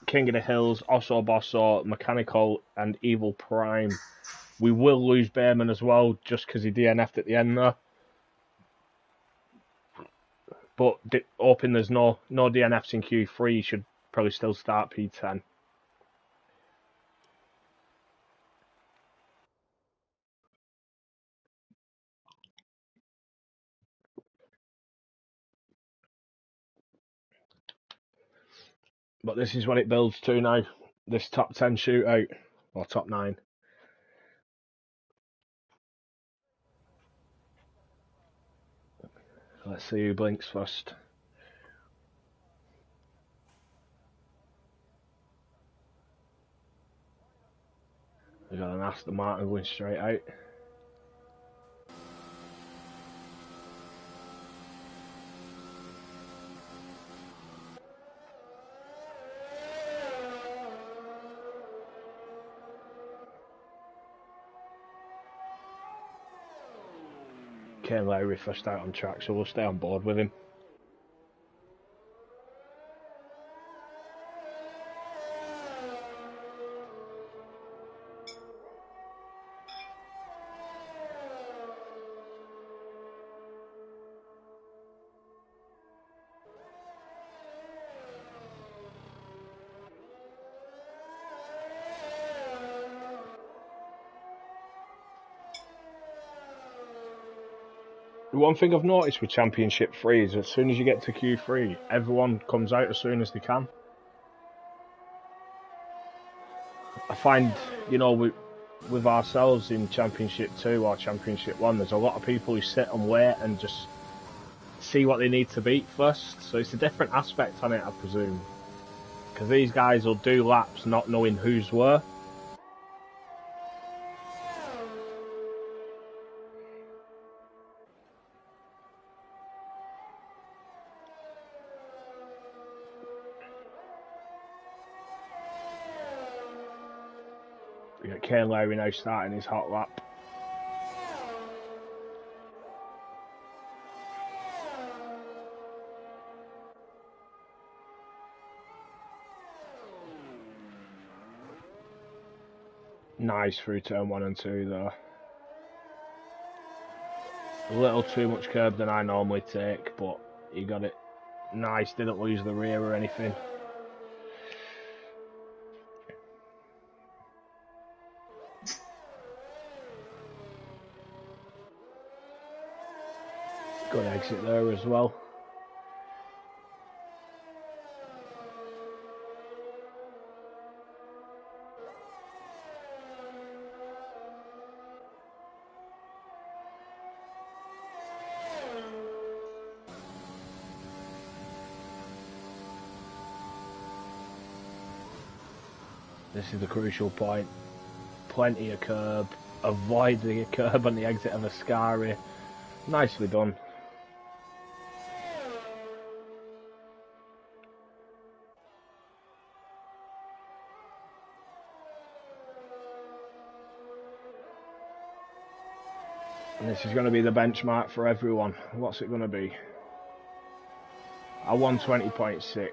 King of the Hills, Osso Bosso, Mechanical, and Evil Prime. We will lose Behrman as well, just because he DNF'd at the end there. But hoping there's no DNFs in Q3, he should probably still start P10. But this is what it builds to now. This top 10 shootout, or top 9. Let's see who blinks first. We got an Aston Martin going straight out. Kane Lowry first out on track, so we'll stay on board with him. One thing I've noticed with Championship 3 is as soon as you get to Q3, everyone comes out as soon as they can. I find, you know, with ourselves in Championship 2 or Championship 1, there's a lot of people who sit and wait and just see what they need to beat first. So it's a different aspect on it, I presume. Because these guys will do laps not knowing who's where. We got Kane Lowry now starting his hot lap. Nice through turn 1 and 2 though. A little too much curb than I normally take, but he got it nice, didn't lose the rear or anything. Good exit there as well. This is the crucial point. Plenty of curb. Avoid the curb on the exit of Ascari. Nicely done. And this is going to be the benchmark for everyone. What's it going to be? A 120.6.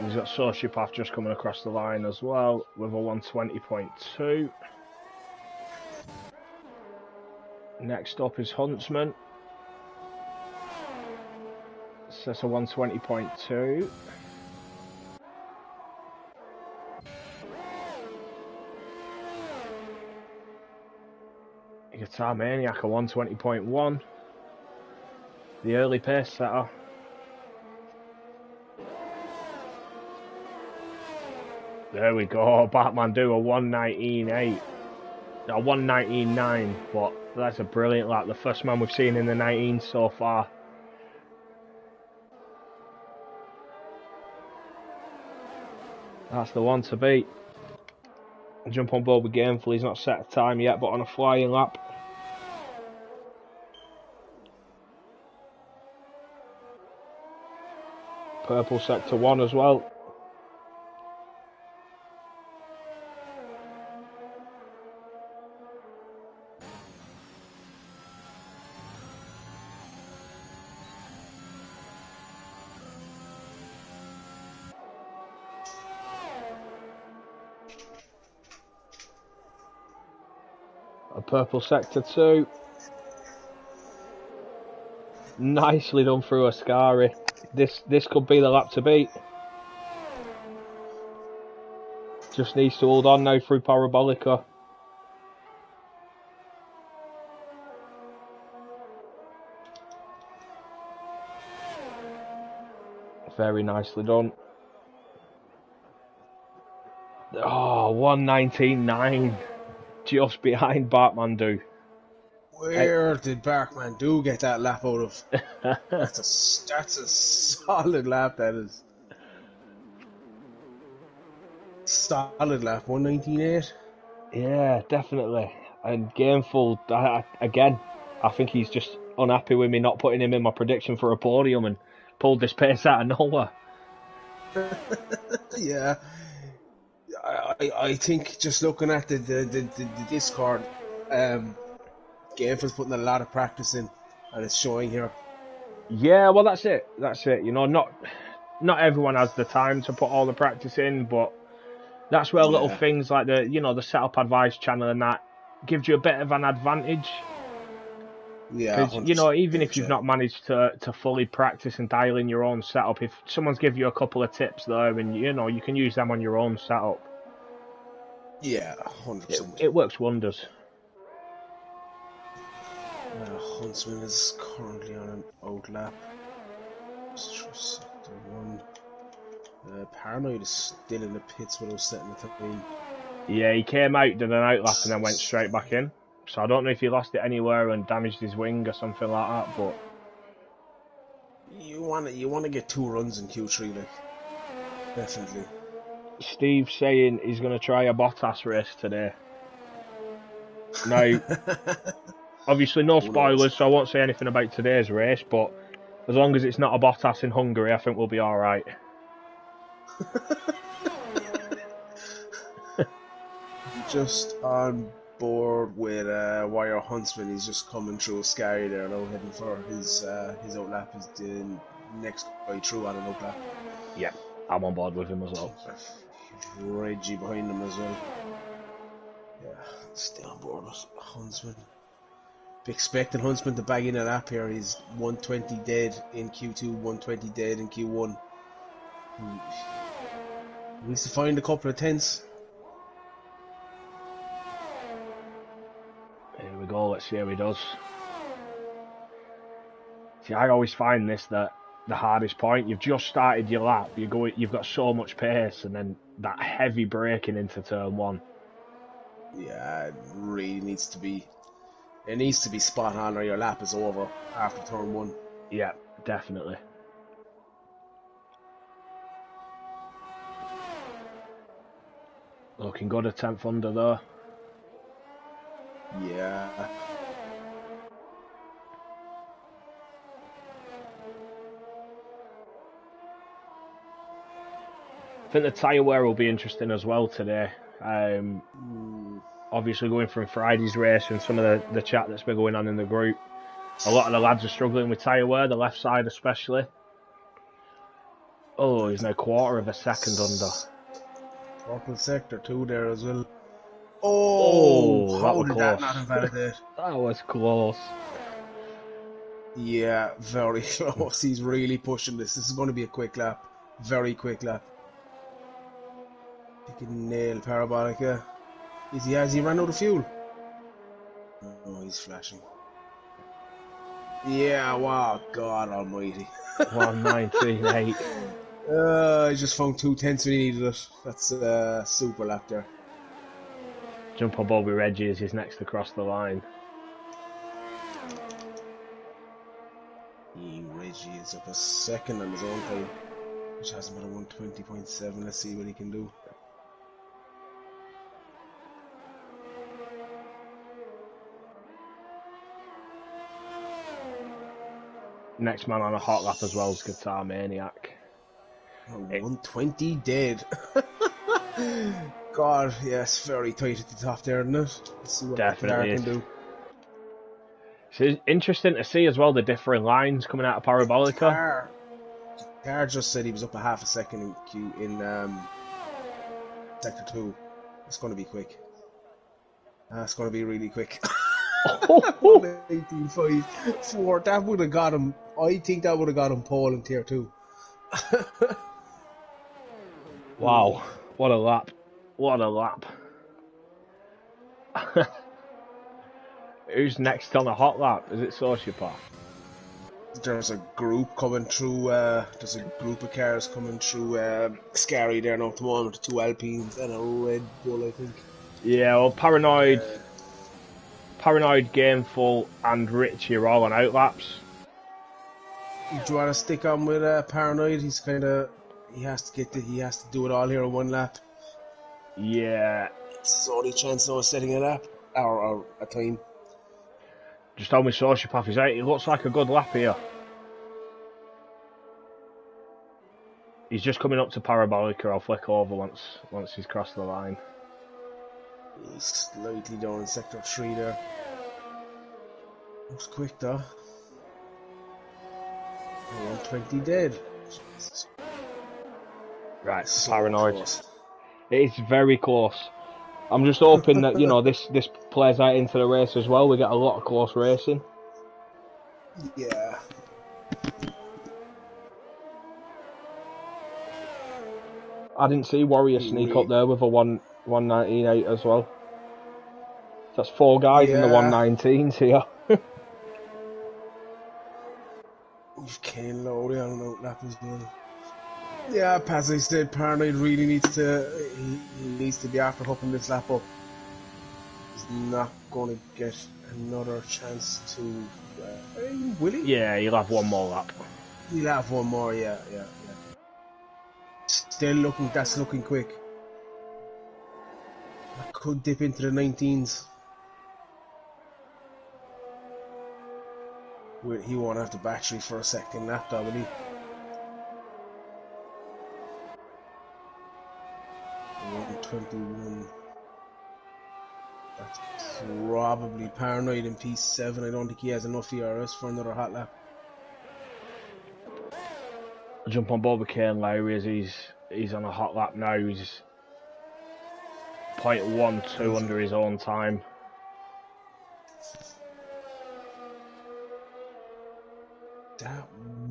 He's got Sociopath just coming across the line as well with a 120.2. Next up is Huntsman. Says a 120.2. Guitar Maniac a 120.1. The early pace setter. There we go. Batman do a 119.8. A 119.9, but that's a brilliant lap. The first man we've seen in the 19 so far. That's the one to beat. Jump on board with Gameful. He's not set a time yet, but on a flying lap. Purple sector 1 as well. A purple sector 2. Nicely done through Ascari. This could be the lap to beat. Just needs to hold on now through Parabolica. Very nicely done. Oh, 119.9. Just behind Bartmandu. Where did Bartmandu get that lap out of? That's a solid lap, that is. Solid lap, 119.8. Yeah, definitely. And Gameful, again, I think he's just unhappy with me not putting him in my prediction for a podium and pulled this pace out of nowhere. Yeah. I think just looking at the Discord, Gameful's putting a lot of practice in, and it's showing here. Yeah, well, that's it. That's it. You know, not everyone has the time to put all the practice in, but that's where little things like the setup advice channel and that gives you a bit of an advantage. Yeah, Because, even if you've not managed to fully practice and dial in your own setup, if someone's give you a couple of tips there and, you can use them on your own setup. Yeah, 100%. It works wonders. Huntsman is currently on an out lap. Sector 1. Paranoid is still in the pits without setting the time. Yeah, he came out, did an out lap and then went straight back in. So I don't know if he lost it anywhere and damaged his wing or something like that, but... You want to get 2 runs in Q3, like. Definitely. Steve's saying he's going to try a Bottas race today. Now, obviously no spoilers, so I won't say anything about today's race, but as long as it's not a Bottas in Hungary, I think we'll be alright. Just on board with Wire Huntsman. He's just coming through a scary there now, heading for his outlap. Is the next guy through on an outlap. Yeah, I'm on board with him as well. Reggie behind him as well. Yeah, stay on board with Huntsman. Be expecting Huntsman to bag in a lap here. He's 120 dead in Q2, 120 dead in Q1. He needs to find a couple of tenths. Here we go, let's see how he does. See, I always find this that the hardest point. You've just started your lap, you've got so much pace, and then that heavy braking into turn 1. Yeah, it really needs to be. It needs to be spot on or your lap is over after turn 1. Yeah, definitely. Looking good, a 10th under there. Yeah. I think the tyre wear will be interesting as well today. Obviously going from Friday's race and some of the chat that's been going on in the group, a lot of the lads are struggling with tyre wear, the left side especially. Oh, he's now 1/4 of a second under. Purple sector 2 there as well. Oh, how did that not invalidate? That was close. Yeah, very close. He's really pushing this. This is going to be a quick lap. Very quick lap. He can nail Parabolica. Has he run out of fuel? Oh, he's flashing. Yeah, wow, God almighty. 119.8. I just found 2 tenths when he needed it. That's a super lap there. Jump on Bobby Reggie as he's next across the line. Reggie is up a second on his own time, which has him at a 120.7. Let's see what he can do. Next man on a hot lap as well is Guitar Maniac. 120 dead. God, yes, very tight at the top there, isn't it? Let's see what Definitely can do. So it's interesting to see as well the differing lines coming out of Parabolica. Car just said he was up a half a second in sector 2. It's going to be quick. It's going to be really quick. 118.5. That would have got him. I think that would have got him pole in tier 2. Wow, what a lap. What a lap. Who's next on a hot lap? Is it Sociopath? there's a group coming through. There's a group of cars coming through Scary there now at the moment. 2 Alpines and a Red Bull, I think. Yeah, well, Paranoid, Gameful, and Richie are all on outlaps. Do you want to stick on with Paranoid? He's kind of he has to do it all here in one lap. Yeah. It's his only chance now of setting a lap or a time. Just told me Sociopath is out. He looks like a good lap here. He's just coming up to Parabolica. I'll flick over once he's crossed the line. He's slightly down in sector 3 there. Looks quick though. 120 dead. Jesus. Right, So Paranoid. close. It's very close. I'm just hoping that, you know, this plays out into the race as well. We get a lot of close racing. Yeah. I didn't see Warrior sneak up there with a 119.8 as well. That's 4 guys in the 119s here. We've Kane Lowry on an outlap as well. Yeah, as I said, Paranoid really needs to be after hooking this lap up. He's not going to get another chance to. Will he? Yeah, he'll have one more lap. He'll have one more, yeah. Still that's looking quick. I could dip into the 19s. He won't have the battery for a second lap, though, will he? 121. That's probably Paranoid in P7. I don't think he has enough ERS for another hot lap. I'll jump on board with Kane Lowry as he's on a hot lap now. He's 0.12 under his own time. That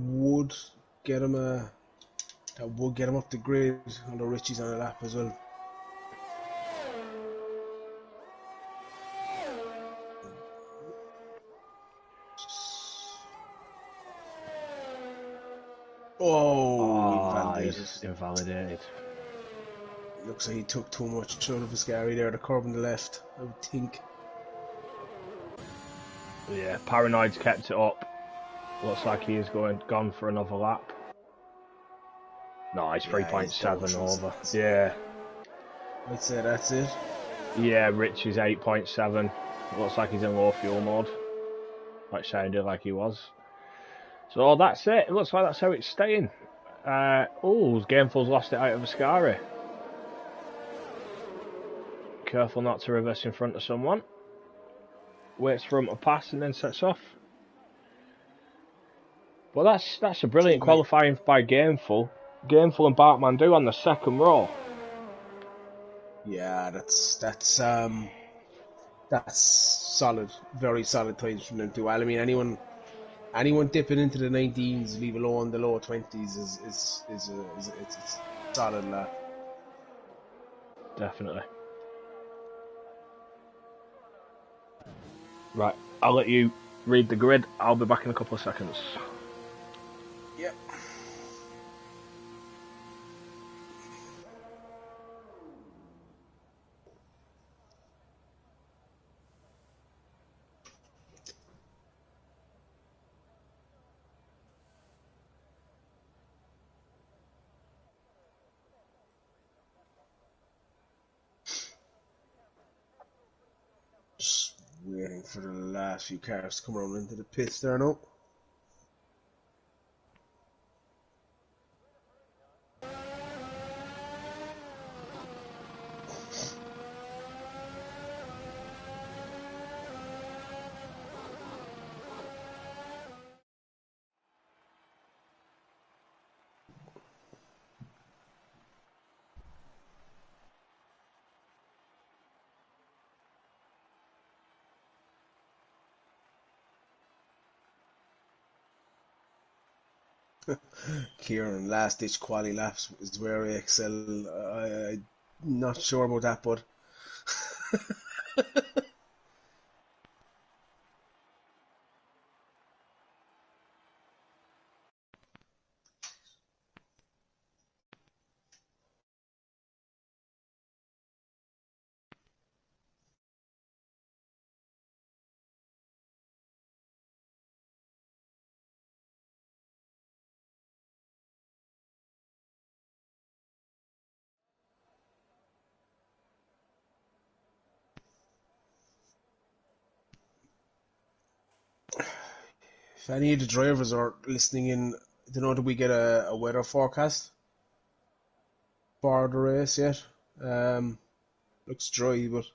would get him up the grid, although Richie's on a lap as well. He's invalidated. Looks like he took too much out of his Scary there, the curb on the left, I would think. Yeah, Paranoid's kept it up. Looks like he is gone for another lap. No, he's 3.7 over. Yeah. I'd say that's it. Yeah, Rich is 8.7. Looks like he's in low fuel mode. Like sounded like he was. So that's it. It looks like that's how it's staying. Gameful's lost it out of Ascari. Careful not to reverse in front of someone. Waits for him to pass and then sets off. But that's a brilliant qualifying by Gameful. Gameful and Bartman on the second row. Yeah, that's solid, very solid times from them too. I mean, anyone dipping into the 19s, leave alone the low 20s, is a solid lap. Definitely. Right, I'll let you read the grid. I'll be back in a couple of seconds. Yep. Just waiting for the last few cars to come around into the pits there now. Kieran, last ditch quali laps is where I excel. I'm not sure about that, but If any of the drivers are listening in, I don't know, did we get a weather forecast for the race yet? Looks dry, but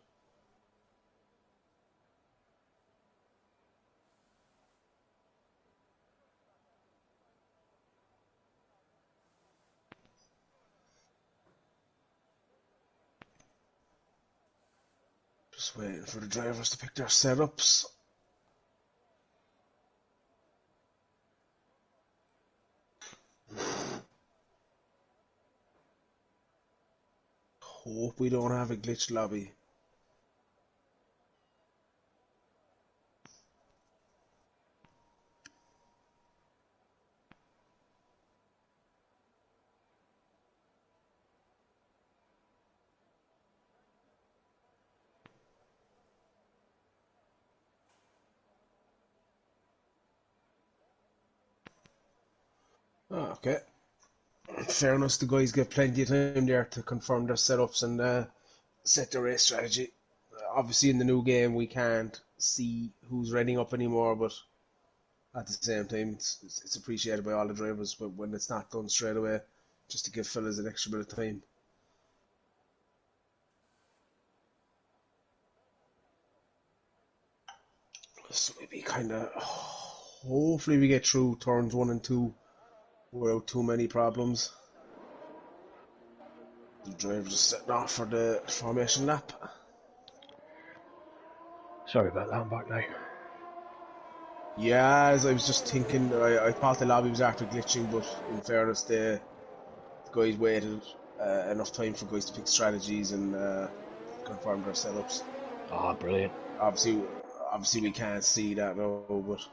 just waiting for the drivers to pick their setups. Hope we don't have a glitch lobby. Okay. In fairness, the guys get plenty of time there to confirm their setups and set their race strategy. Obviously, in the new game, we can't see who's readying up anymore, but at the same time, it's appreciated by all the drivers. But when it's not done straight away, just to give fellas an extra bit of time. So maybe kind of. Hopefully, we get through turns 1 and 2 without too many problems. The driver's just setting off for the formation lap. Sorry about that, I'm back now. Yeah, as I was just thinking, I thought the lobby was after glitching, but in fairness, the guys waited enough time for guys to pick strategies and confirm their setups. Ah, brilliant. Obviously we can't see that now, but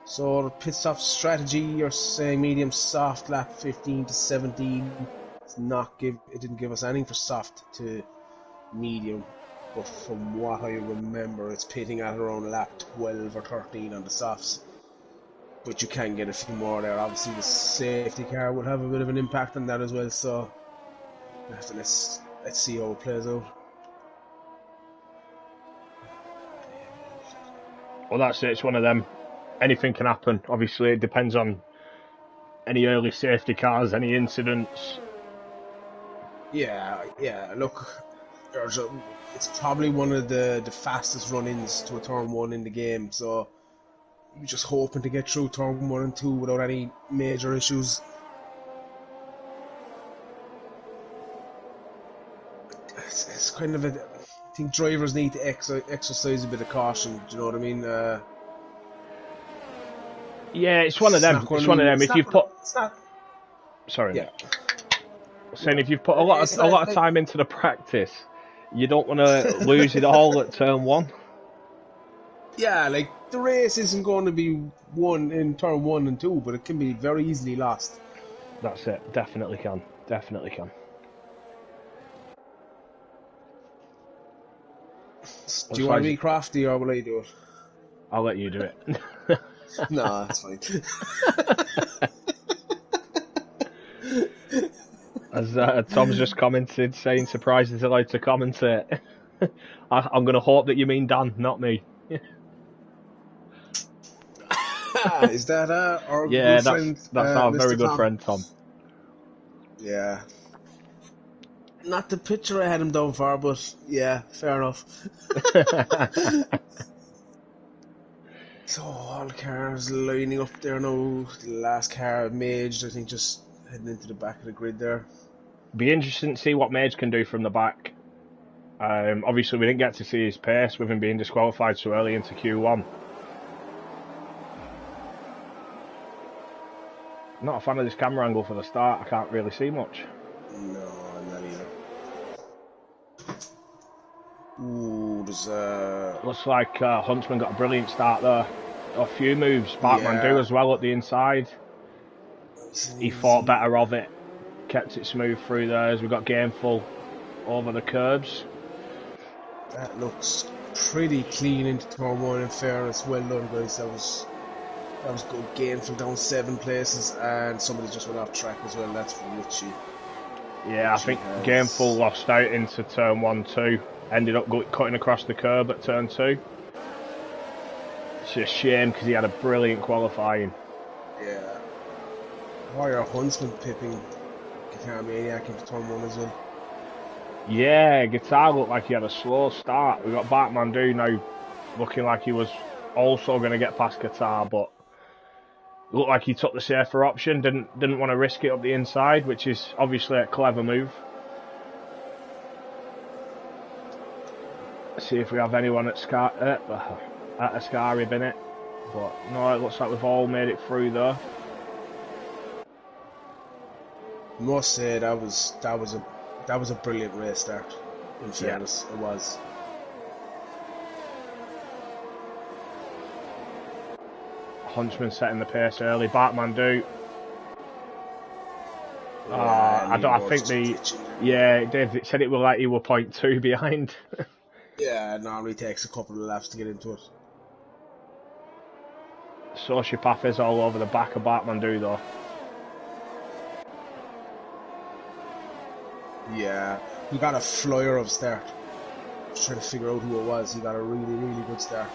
so the pit stop strategy, you're saying medium soft lap 15 to 17. It didn't give us anything for soft to medium, but from what I remember, it's pitting at around lap 12 or 13 on the softs. But you can get a few more there. Obviously, the safety car will have a bit of an impact on that as well. So let's see how it plays out. Well, that's it. It's one of them. Anything can happen. Obviously, it depends on any early safety cars, any incidents. Yeah. Look, it's probably one of the fastest run-ins to a turn 1 in the game. So you're just hoping to get through turn 1 and 2 without any major issues. It's kind of I think drivers need to exercise a bit of caution. Do you know what I mean? Yeah, it's one of them. It's one of them. If you've put, sorry, yeah. Saying if you've put a lot of time into the practice, you don't want to lose it all at turn 1. Yeah, like the race isn't going to be won in turn 1 and 2, but it can be very easily lost. That's it. Definitely can. Definitely can. Do you want to be crafty or will I do it? I'll let you do it. No, that's fine. As Tom's just commented, saying surprised he's allowed to commentate. I'm going to hope that you mean Dan, not me. Is that our good friend? That's our Mr. very good Tom? friend Tom. Yeah. Not the picture I had him down for, but yeah, fair enough. So all the cars lining up there now. The last car, Mage, I think, just heading into the back of the grid there. Be interesting to see what Mage can do from the back. Obviously, we didn't get to see his pace with him being disqualified so early into Q1. Not a fan of this camera angle for the start. I can't really see much. No, not either. Ooh, there's Looks like Huntsman got a brilliant start there. A few moves Bartman do as well at the inside. He thought better of it. Kept it smooth through there as we got Gameful over the curbs. That looks pretty clean into turn 1 in fairness. Well done, guys. That was good. Gameful down 7 places and somebody just went off track as well. That's Richie. Yeah, I think Gameful lost out into turn 1-2. Ended up cutting across the curb at turn 2. It's a shame because he had a brilliant qualifying. Yeah. Warrior Huntsman pipping Guitar Maniac into turn 1 as well. Yeah, Guitar looked like he had a slow start. We got Batmandu now looking like he was also going to get past Guitar, but looked like he took the safer option. Didn't want to risk it up the inside, which is obviously a clever move. Let's see if we have anyone at Ascari Bennett, but no, it looks like we've all made it through though. I must say that was a brilliant race start. In fairness, it was. Huntsman setting the pace early. Batmandu. Yeah, I think Dave said it was like he were 0.2 behind. Yeah, it normally takes a couple of laps to get into it. Sociopath is all over the back of Batmandu though. Yeah, he got a flyer of start. Just trying to figure out who it was. He got a really, really good start.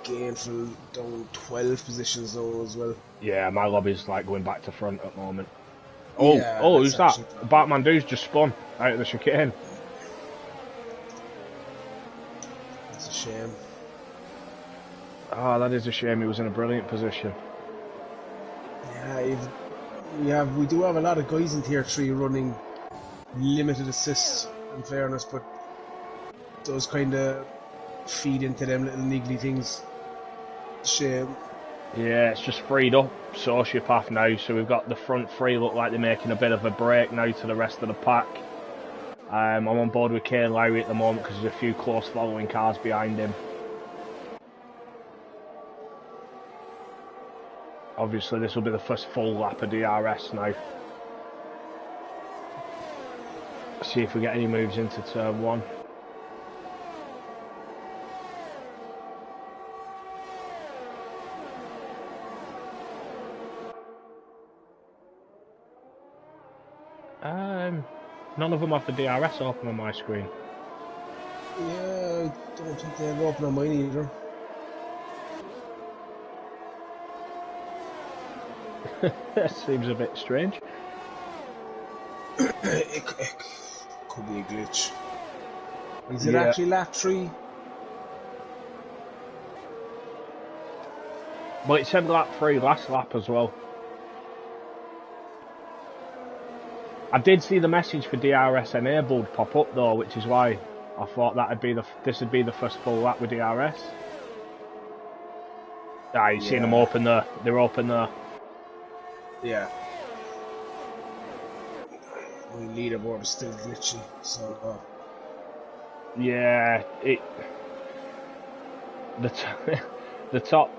Gainful down 12 positions now as well. Yeah, my lobby's like going back to front at the moment. Yeah, Who's that? Batmandu's just spun out of the chicane. That's a shame. Oh, that is a shame. He was in a brilliant position. Yeah, we do have a lot of guys in tier 3 running limited assists, in fairness, but those kind of feed into them little niggly things. Shame. Yeah, it's just freed up Sociopath now, so we've got the front three look like they're making a bit of a break now to the rest of the pack. I'm on board with Kane Lowry at the moment because there's a few close following cars behind him. Obviously this will be the first full lap of DRS now. See if we get any moves into turn 1. None of them have the DRS open on my screen. Yeah, I don't think they have open on mine either. That seems a bit strange. it could be a glitch. Is it actually lap 3? Well, it said lap 3 last lap as well. I did see the message for DRS enabled pop up though, which is why I thought this would be the first full lap with DRS. Ah, you've seen them open there. They're open there. Yeah. My leaderboard is still glitchy, so. Yeah, the top.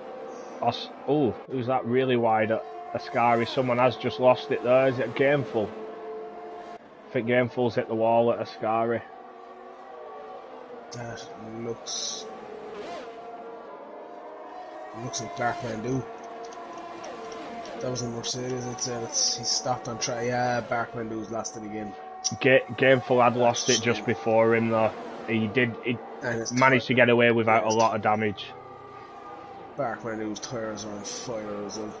Oh, who's that really wide at Ascari? Someone has just lost it there. Is it Gameful? I think Gameful's hit the wall at Ascari. That looks like Barkmandu. That was a Mercedes, I'd say. He stopped on track. Yeah, Barkmandu's lost it again. Gameful had lost it just before him though. He managed to get away without a lot of damage. Barkmandu's tyres are on fire as well.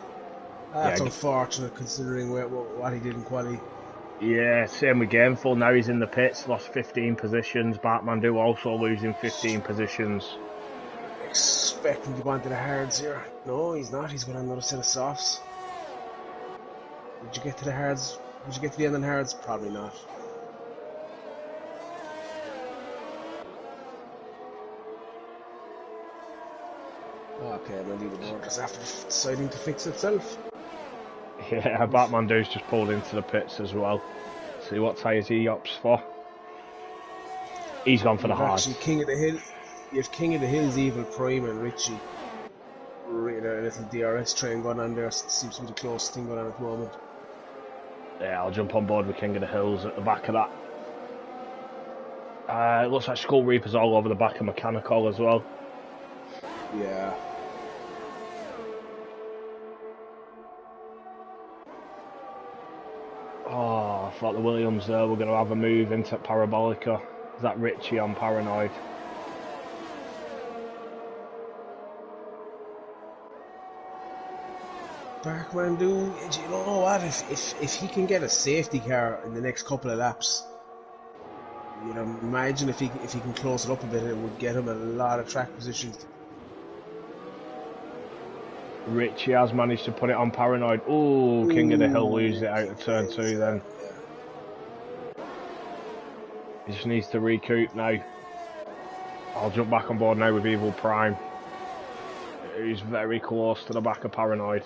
That's unfortunate considering what he did in quali. Yeah, same with Gameful. Now he's in the pits, lost 15 positions. Batmandu also losing 15 positions. Expecting to go onto the hards here. No, he's not. He's going on another set of softs. Did you get to the hards? Did you get to the end on hards? Probably not. Okay, my leaderboard is after deciding to fix itself. Yeah, Batmandu's just pulled into the pits as well. See what tyres he opts for. He's gone for the hard. Actually, King of the Hill. You have King of the Hills, Evil Prime, and Richie. Really, a little DRS train going on there. Seems to be the closest thing going on at the moment. Yeah, I'll jump on board with King of the Hills at the back of that. It looks like Skull Reaper's all over the back of Mechanical as well. Yeah. Oh, I thought the Williams there were going to have a move into Parabolica. Is that Richie on Paranoid? Barkman, do you know what? If he can get a safety car in the next couple of laps, you know, imagine if he can close it up a bit, it would get him a lot of track positions. Richie has managed to put it on Paranoid. Oh, King of the Hill loses it out of turn 2 then. Yeah. He just needs to recoup now. I'll jump back on board now with Evil Prime. He's very close to the back of Paranoid.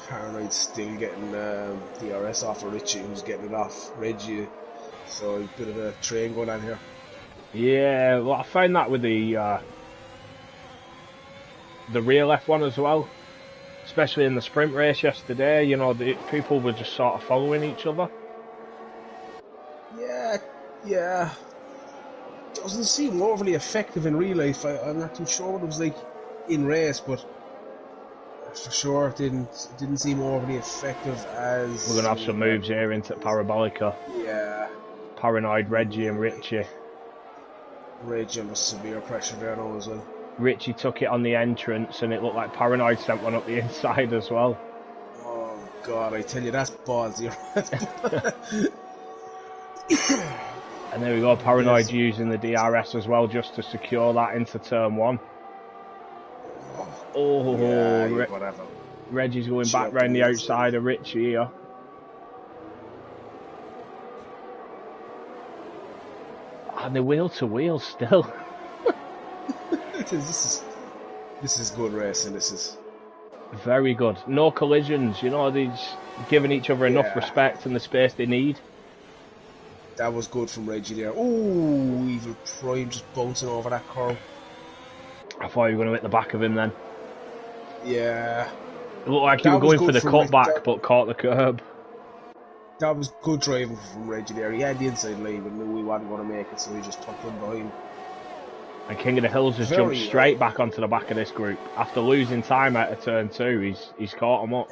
Paranoid's still getting DRS off of Richie, who's getting it off Reggie. So a bit of a train going on here. Yeah, well, I found that with the real F1 as well, especially in the sprint race yesterday. You know, people were just sort of following each other. Yeah. Doesn't seem overly effective in real life. I'm not too sure what it was like in race, but for sure it didn't seem overly effective as... We're going to have some moves here into Parabolica. Yeah. Paranoid, Reggie and Richie. Reggie under severe pressure there now as well. Richie took it on the entrance and it looked like Paranoid sent one up the inside as well. Oh God, I tell you, that's ballsy. And there we go, Paranoid using the DRS as well just to secure that into turn 1. Oh, yeah, whatever. Reggie's going back round the outside of Richie here. And the wheel to wheel still. This is good racing. This is very good. No collisions. You know, they're giving each other enough respect and the space they need. That was good from Reggie there. Ooh, Evil Prime just bouncing over that curve. I thought you were going to hit the back of him then. Yeah. It looked like he was going for the cutback, but caught the curb. That was good driving from Reggie there. He had the inside line and knew he wasn't going to make it, so he just tucked in behind. And King of the Hills has jumped straight back onto the back of this group. After losing time out of turn 2, he's caught him up.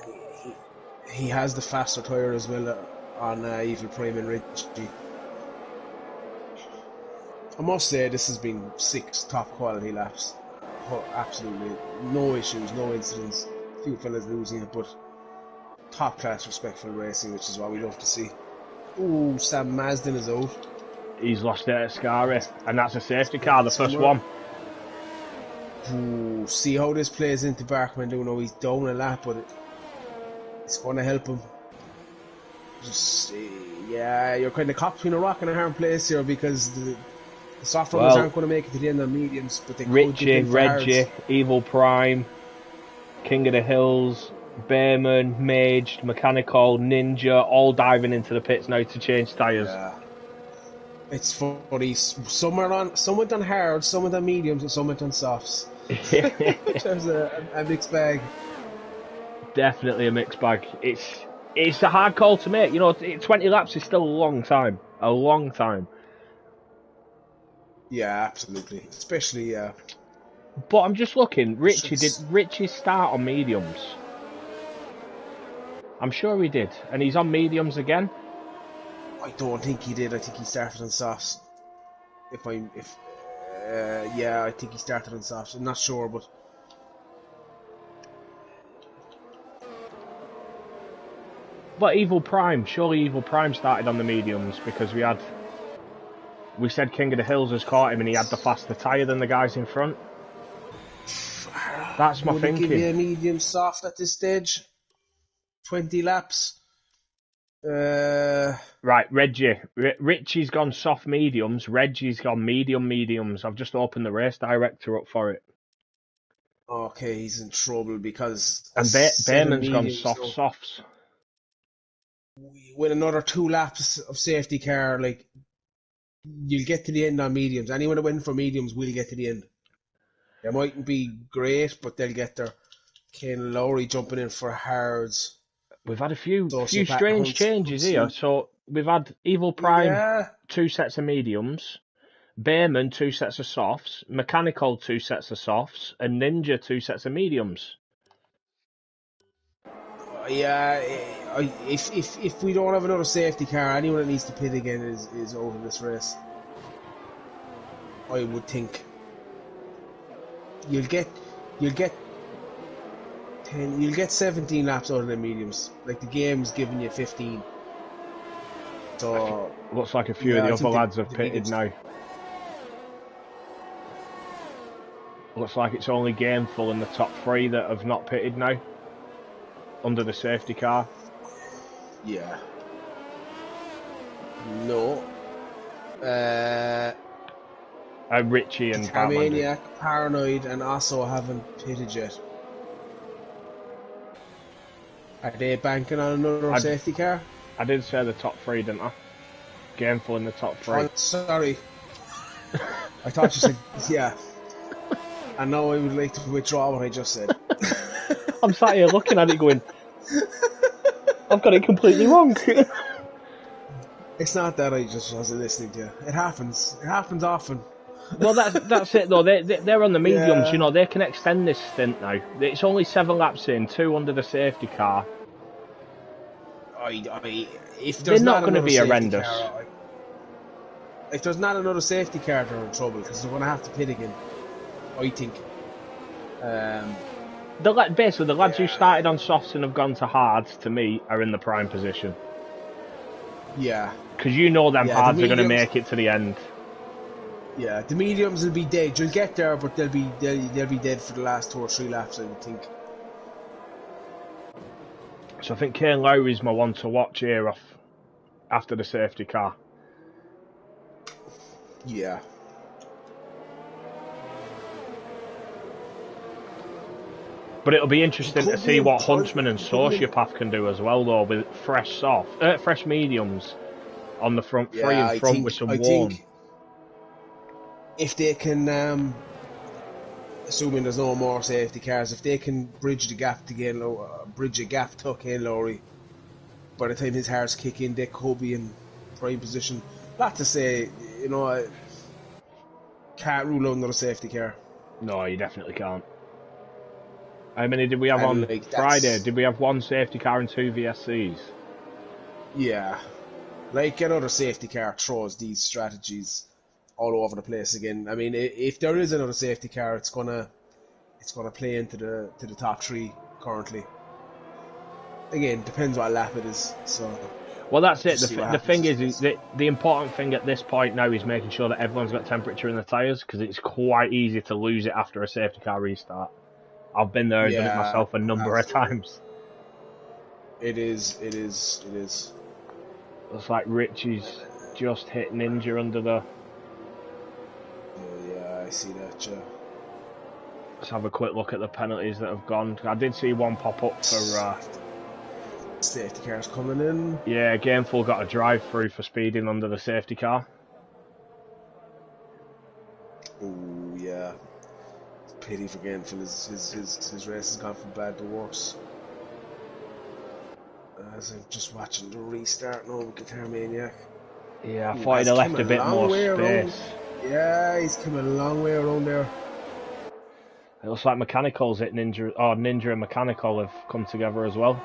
He has the faster tyre as well on Evil Prime and Reggie. I must say, this has been 6 top quality laps. Absolutely no issues, no incidents. A few fellas losing it, but top class respectful racing, which is what we love to see. Ooh, Sam Marsden is out. He's lost it at Scary, and that's a safety car, the first one. Ooh, see how this plays into Barkman. Do know he's down a lap, but it's going to help him. Just, yeah, you're kind of caught between a rock and a hard place here because the soft runners aren't going to make it to the end of mediums, but they Richie, Reggie, Evil Prime, King of the Hills, Bayman, Mage, Mechanical, Ninja, all diving into the pits now to change tyres. Yeah. It's funny. Some went on hard, some went on mediums, and some went on softs. There's a mixed bag. Definitely a mixed bag. It's a hard call to make. You know, 20 laps is still a long time. A long time. Yeah, absolutely. Especially, yeah. But I'm just looking. Did Richie start on mediums? I'm sure he did. And he's on mediums again? I don't think he did. I think he started on softs. Yeah, I think he started on softs. I'm not sure, but... But Evil Prime, surely Evil Prime started on the mediums because we said King of the Hills has caught him and he had the faster tyre than the guys in front. That's my thinking. Give you a medium soft at this stage. 20 laps. Right, Reggie. Richie's gone soft mediums. Reggie's gone mediums. I've just opened the race director up for it. Okay, he's in trouble because... And Bayman's gone softs. With another 2 laps of safety car, like, you'll get to the end on mediums. Anyone that went for mediums will get to the end. They mightn't be great, but they'll get there. Kane Lowry jumping in for hards. We've had a few strange changes here. So we've had Evil Prime 2 sets of mediums, Bayman 2 sets of softs, Mechanical 2 sets of softs, and Ninja 2 sets of mediums. Yeah, if we don't have another safety car, anyone that needs to pit again is over this race. I would think. you'll get you'll get 17 laps out of the mediums. Like the game's giving you 15. So looks like a few of the other lads have pitted now. Looks like it's only Gameful in the top 3 that have not pitted now under the safety car. Yeah. No. Richie and Carmaniac, Paranoid, and also haven't pitted yet. Are they banking on another safety car? I did say the top 3, didn't I? Gameful in the top 3. Oh, sorry. I thought you said, yeah. And now I would like to withdraw what I just said. I'm sat here looking at it going, I've got it completely wrong. It's not that I just wasn't listening to you. It happens. It happens often. Well, that's it though. They're on the mediums, yeah. You know. They can extend this stint now. It's only 7 laps in, 2 under the safety car. If there's they're not going to be horrendous. If there's not another safety car, they're in trouble because they're going to have to pit again. I think. Basically, the lads who started on softs and have gone to hards, to me, are in the prime position. Yeah. Because you know them hards are going to make it to the end. Yeah, the mediums will be dead. You'll get there, but they'll be dead for the last 2 or 3 laps, I would think. So I think Kane Lowry's my one to watch here after the safety car. Yeah. But it'll be interesting to see what Huntsman and Sociopath can do as well, though, with fresh mediums on the front 3 in front with some warm. If they can, assuming there's no more safety cars, if they can bridge the gap to Kane Lowry, by the time his hards kick in, they could be in prime position. Not to say, you know, I can't rule out another safety car. No, you definitely can't. How many did we have on Friday? Did we have 1 safety car and 2 VSCs? Yeah. Like another safety car throws these strategies all over the place again. I mean, if there is another safety car, it's gonna play into the top 3 currently. Again, depends what lap it is. So. Well, that's it. The thing is the important thing at this point now is making sure that everyone's got temperature in the tyres, because it's quite easy to lose it after a safety car restart. I've been there and done it myself a number of times. It is. Looks like Richie's just hit Ninja under the... Yeah, I see that, yeah. Let's have a quick look at the penalties that have gone. I did see one pop up for... safety cars coming in. Yeah, Gameful got a drive-through for speeding under the safety car. Oh, yeah. Pity for Gameful. His race has gone from bad to worse. As I'm just watching the restart now with Guitar Maniac. Yeah, I thought he'd have left a bit more space. Yeah, he's come a long way around there. It looks like Mechanical's hit Ninja, or Ninja and Mechanical have come together as well.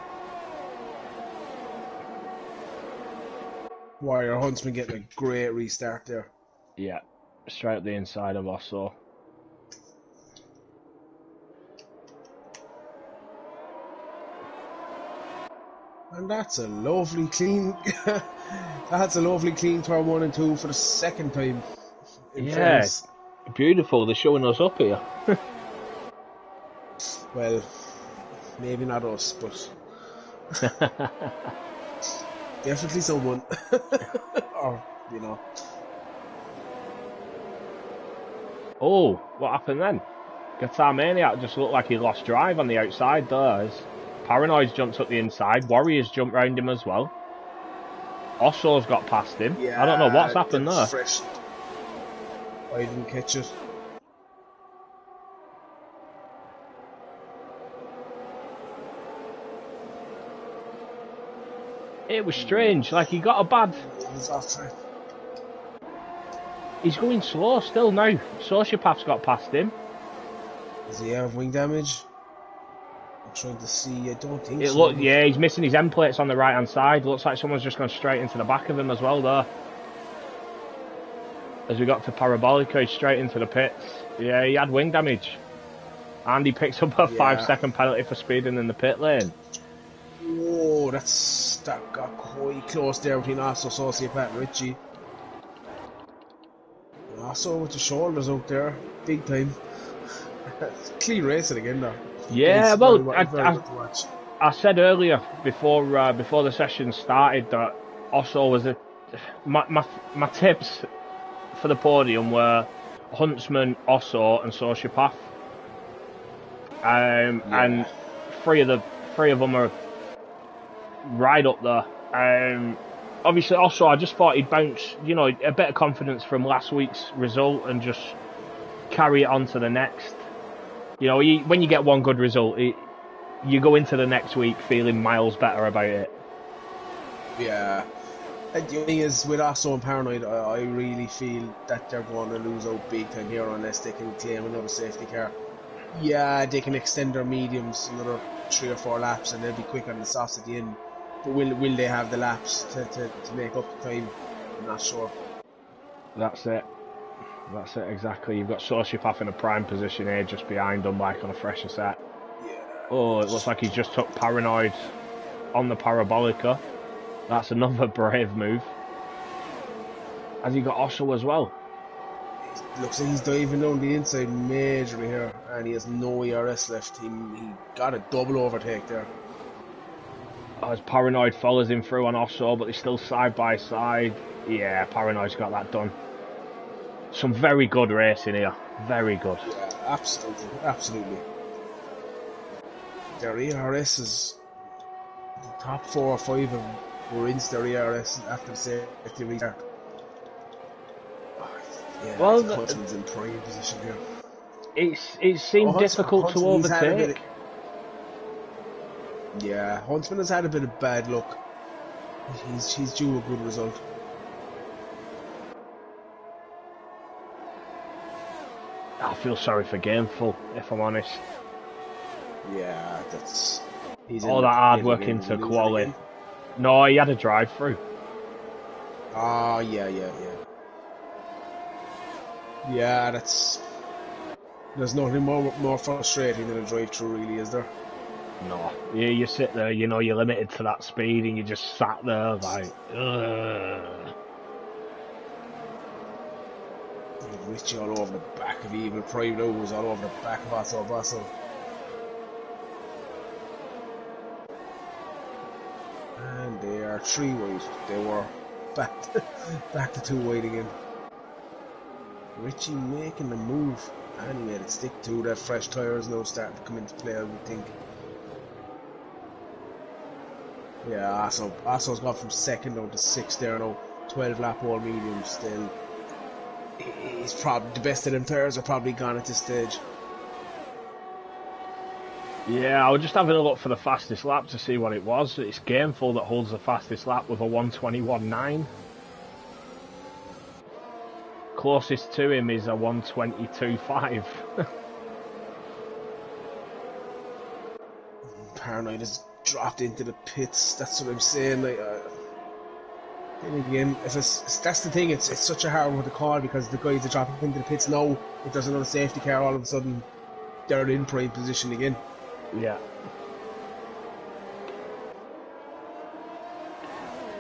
Warrior Huntsman getting a great restart there. Yeah, straight up the inside of us, so. And that's a lovely clean turn 1 and 2 for the second time. Yeah, beautiful. They're showing us up here. Well, maybe not us, but definitely someone. Or, you know. Oh, what happened then? Guitar Maniac just looked like he lost drive on the outside there. Paranoid's jumped up the inside. Warriors jumped round him as well. Osso's got past him. Yeah, I don't know what's happened there. Fresh. I didn't catch it. It was strange. Like he got a bad. He's off track. He's going slow still now. Sociopath's got past him. Does he have wing damage? I'm trying to see. I don't think so. Look, yeah, he's missing his end plates on the right hand side. Looks like someone's just gone straight into the back of him as well there. As we got to Parabolica, he's straight into the pits. Yeah, he had wing damage. And he picks up a Yeah. 5-second penalty for speeding in the pit lane. Oh, that got quite close there between Asso, Sociopath and Richie. Asso with the shoulders out there, big time. Clean racing again though. Yeah, Very, well, very good to watch. I said earlier before the session started that Osso was my tips for the podium were Huntsman, Osso, and Sociopath. And three of them are right up there. Obviously, Osso, I just thought he'd bounce, a bit of confidence from last week's result and just carry it on to the next. When you get one good result, you go into the next week feeling miles better about it. Yeah. And the thing is, with Osso and Paranoid, I really feel that they're going to lose out big time here unless they can claim another safety car. Yeah, they can extend their mediums another 3 or 4 laps and they'll be quick on the softs at the end. But will they have the laps to make up the time? I'm not sure. That's it exactly. You've got Sociopath in a prime position here just behind them, like on a fresher set. Yeah. Oh, it looks like he's just took Paranoid on the Parabolica. That's another brave move. Has he got Osso as well? Looks like he's diving down the inside majorly here, and he has no ERS left. He got a double overtake there. As Paranoid follows him through on Osso, but they're still side by side. Yeah, Paranoid's got that done. Some very good racing here. Very good. Yeah, absolutely. Their ERS is the top 4 or 5 of them were into their ERS after the safety restart. Yeah, well, Huntsman's in prime position here. It seemed difficult to overtake. Yeah, Huntsman has had a bit of bad luck. He's due a good result. I feel sorry for Gameful, if I'm honest. Yeah, he's all that hard work into quali. No, he had a drive-through. Oh, yeah. Yeah, there's nothing more frustrating than a drive-through, really, is there? No. You sit there, you're limited to that speed, and you just sat there like, ugh. Richie all over the back of Evil Prime now, was all over the back of Basso. And they are 3 wide. They were back to 2 wide again. Richie making the move, and he made it stick to their fresh tyres now starting to come into play, I would think. Yeah, Asso's gone from 2nd down to 6th there now. 12 lap all medium still. He's probably the best of them tyres are probably gone at this stage. Yeah, I was just having a look for the fastest lap to see what it was. It's Gameful that holds the fastest lap with a 1:21.9. Closest to him is a 1:22.5. Paranoid has dropped into the pits. That's what I'm saying. Then again, that's the thing. It's such a hard one to call because the guys that drop into the pits now, if there's another safety car, all of a sudden they're in prime position again. Yeah.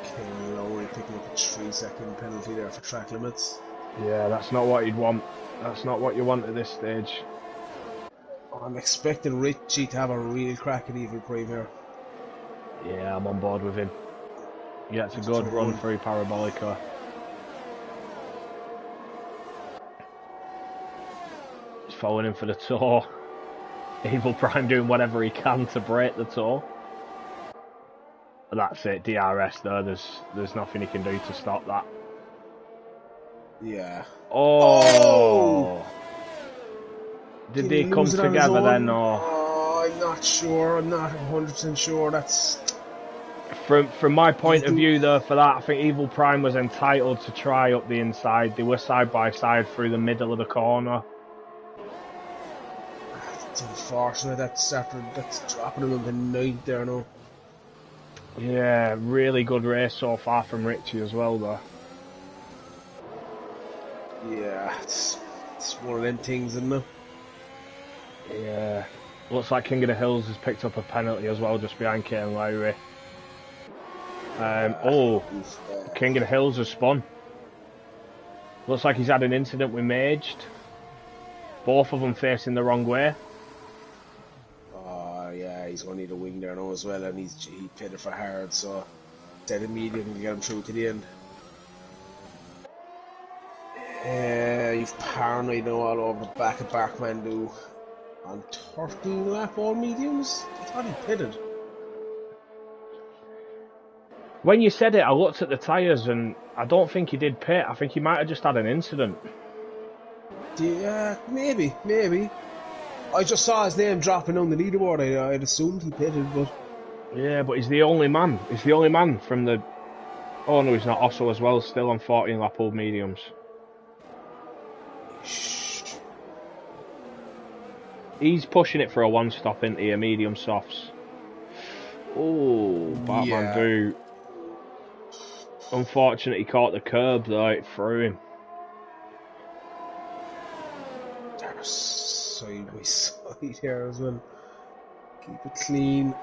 Ken Lowry picking up a 3-second penalty there for track limits. Yeah, that's not what you'd want. That's not what you want at this stage. I'm expecting Richie to have a real crack at Evil Prime here. Yeah, I'm on board with him. He gets a good run through Parabolica. He's following him for the tour. Evil Prime doing whatever he can to break the tour. But that's it, DRS though, there's nothing he can do to stop that. Yeah. Oh! Did they come together then, or? Oh, I'm not sure. I'm not 100% sure. That's... From my point of view though, for that, I think Evil Prime was entitled to try up the inside. They were side by side through the middle of the corner. It's unfortunate that's dropping him into 9th there now. Yeah, really good race so far from Richie as well though. Yeah, it's one of them things, isn't it? Yeah. Looks like King of the Hills has picked up a penalty as well, just behind Kane Lowry. King of the Hills has spun. Looks like he's had an incident with Maged. Both of them facing the wrong way. Oh, yeah, he's going to need a wing there now as well, and he pitted for hard, so dead immediately to get him through to the end. You've paranoid now all over the back of Barkmandu on 13 lap all mediums. I thought he pitted. When you said it, I looked at the tyres and I don't think he did pit. I think he might have just had an incident. Yeah, maybe. I just saw his name dropping on the leaderboard. I'd assumed he pitted, but... Yeah, but he's the only man. He's the only man from the... Oh no, he's not. Osso as well, still on 14 lap old mediums. He's pushing it for a one-stop into your medium softs. Oh, Barkmandu. Yeah. Unfortunately, he caught the curb though, it threw him. There's sideways side here as well. Keep it clean.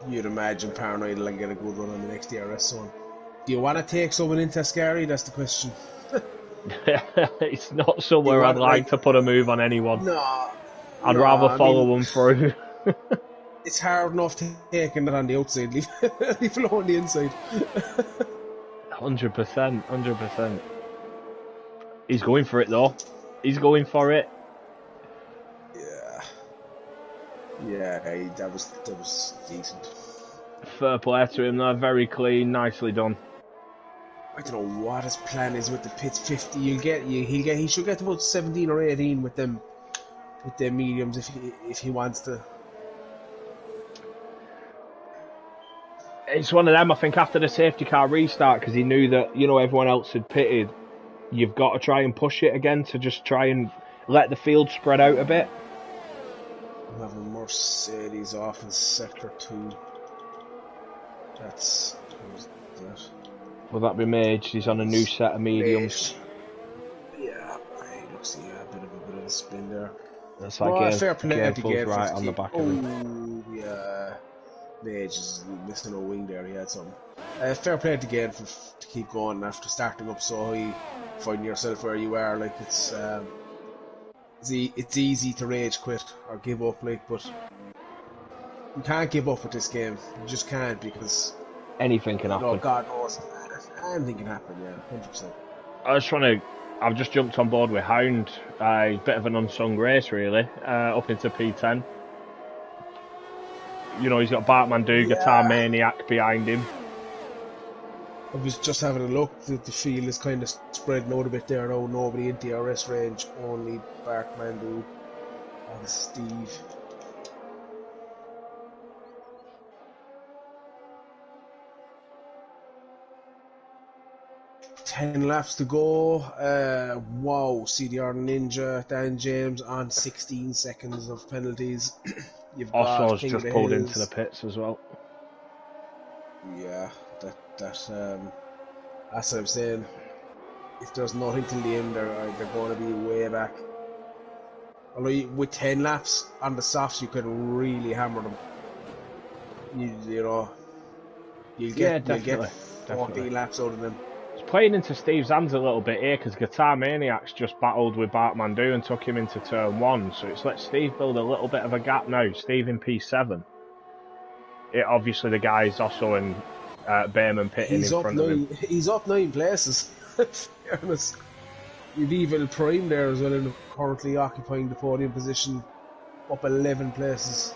You'd imagine Paranoid will get a good run on the next DRS one. Do you want to take someone into Ascari? That's the question. It's not somewhere I'd like to put a move on anyone. No. I'd rather follow them through. It's hard enough taking it on the outside, leave it on the inside. 100%. He's going for it though. He's going for it. Yeah, that was decent. Fair play to him though, very clean, nicely done. I don't know what his plan is with the pits. 50, he should get about 17 or 18 with them mediums if he wants to. It's one of them, I think, after the safety car restart, because he knew that, everyone else had pitted, you've got to try and push it again to just try and let the field spread out a bit. I'm having Mercedes off in sector 2. Who's that? Will that be Mage? He's on a new set of mediums. Yeah, he looks like a bit of a spin there. That's like fair play to get right on the back of him. Oh, yeah. Mage is missing a wing there, he had something. Fair play to get to keep going after starting up so high, finding yourself where you are. Like, it's easy to rage quit or give up, like, but you can't give up with this game. You just can't, because anything can happen. God knows, anything can happen. Yeah, 100%. I've just jumped on board with Hound. A bit of an unsung race, really, up into P10. He's got Barkmandu, Guitar Maniac behind him. I was just having a look. The field is kind of spreading out a bit there now. Nobody in DRS range, only Barkmandu and Steve. Ten laps to go. Wow, CDR Ninja, Dan James on 16 seconds of penalties. You've Oslo's just pulled into the pits as well. Yeah, that's what I'm saying. If there's nothing till the end, they're going to be way back. Although with 10 laps on the softs, you could really hammer them. You'll get 40 laps out of them. It's playing into Steve's hands a little bit here, because Guitar Maniac's just battled with Barkmandu and took him into turn 1, so it's let Steve build a little bit of a gap now. Steve in P7. Obviously the guys also in Bayman pitting in front of him. He's up 9 places. Fairness. You've Evil Prime there as well, and currently occupying the podium position, up 11 places.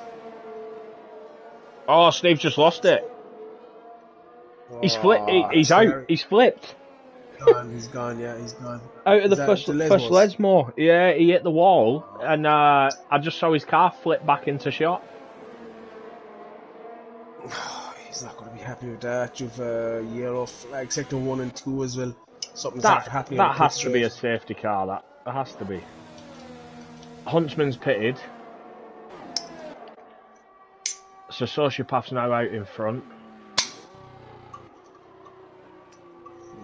Oh, Steve just lost it. He's flipped. He's out. He's flipped. He's gone. Yeah, he's gone. Out of the first Lesmore. Yeah, he hit the wall, and I just saw his car flip back into shot. He's not going to be happy with that. You've yellow flag sector 1 and 2 as well. Something's happening. That has to be a safety car. That has to be. Huntsman's pitted. So Sociopath's now out in front.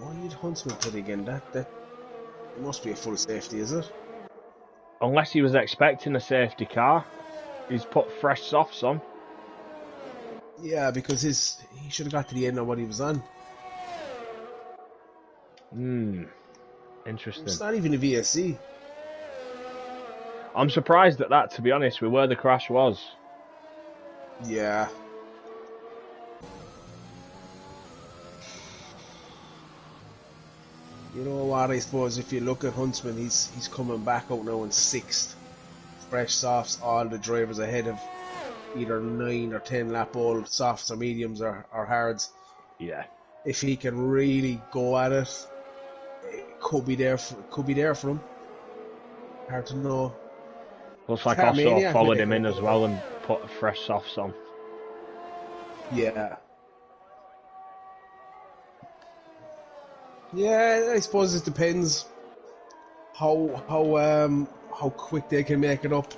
Wide. Huntsman put again? That must be a full safety, is it? Unless he was expecting a safety car. He's put fresh softs on. Yeah, because he should have got to the end of what he was on. Interesting. It's not even a VSC. I'm surprised at that, to be honest, with where the crash was. Yeah. You know what, I suppose if you look at Huntsman, he's coming back out now in 6th. Fresh softs, all the drivers ahead of either 9 or 10 lap old softs or mediums or hards. Yeah. If he can really go at it, it could be there for him. Hard to know. Looks like also followed him in as well and put fresh softs on. Yeah. Yeah, I suppose it depends how quick they can make it up.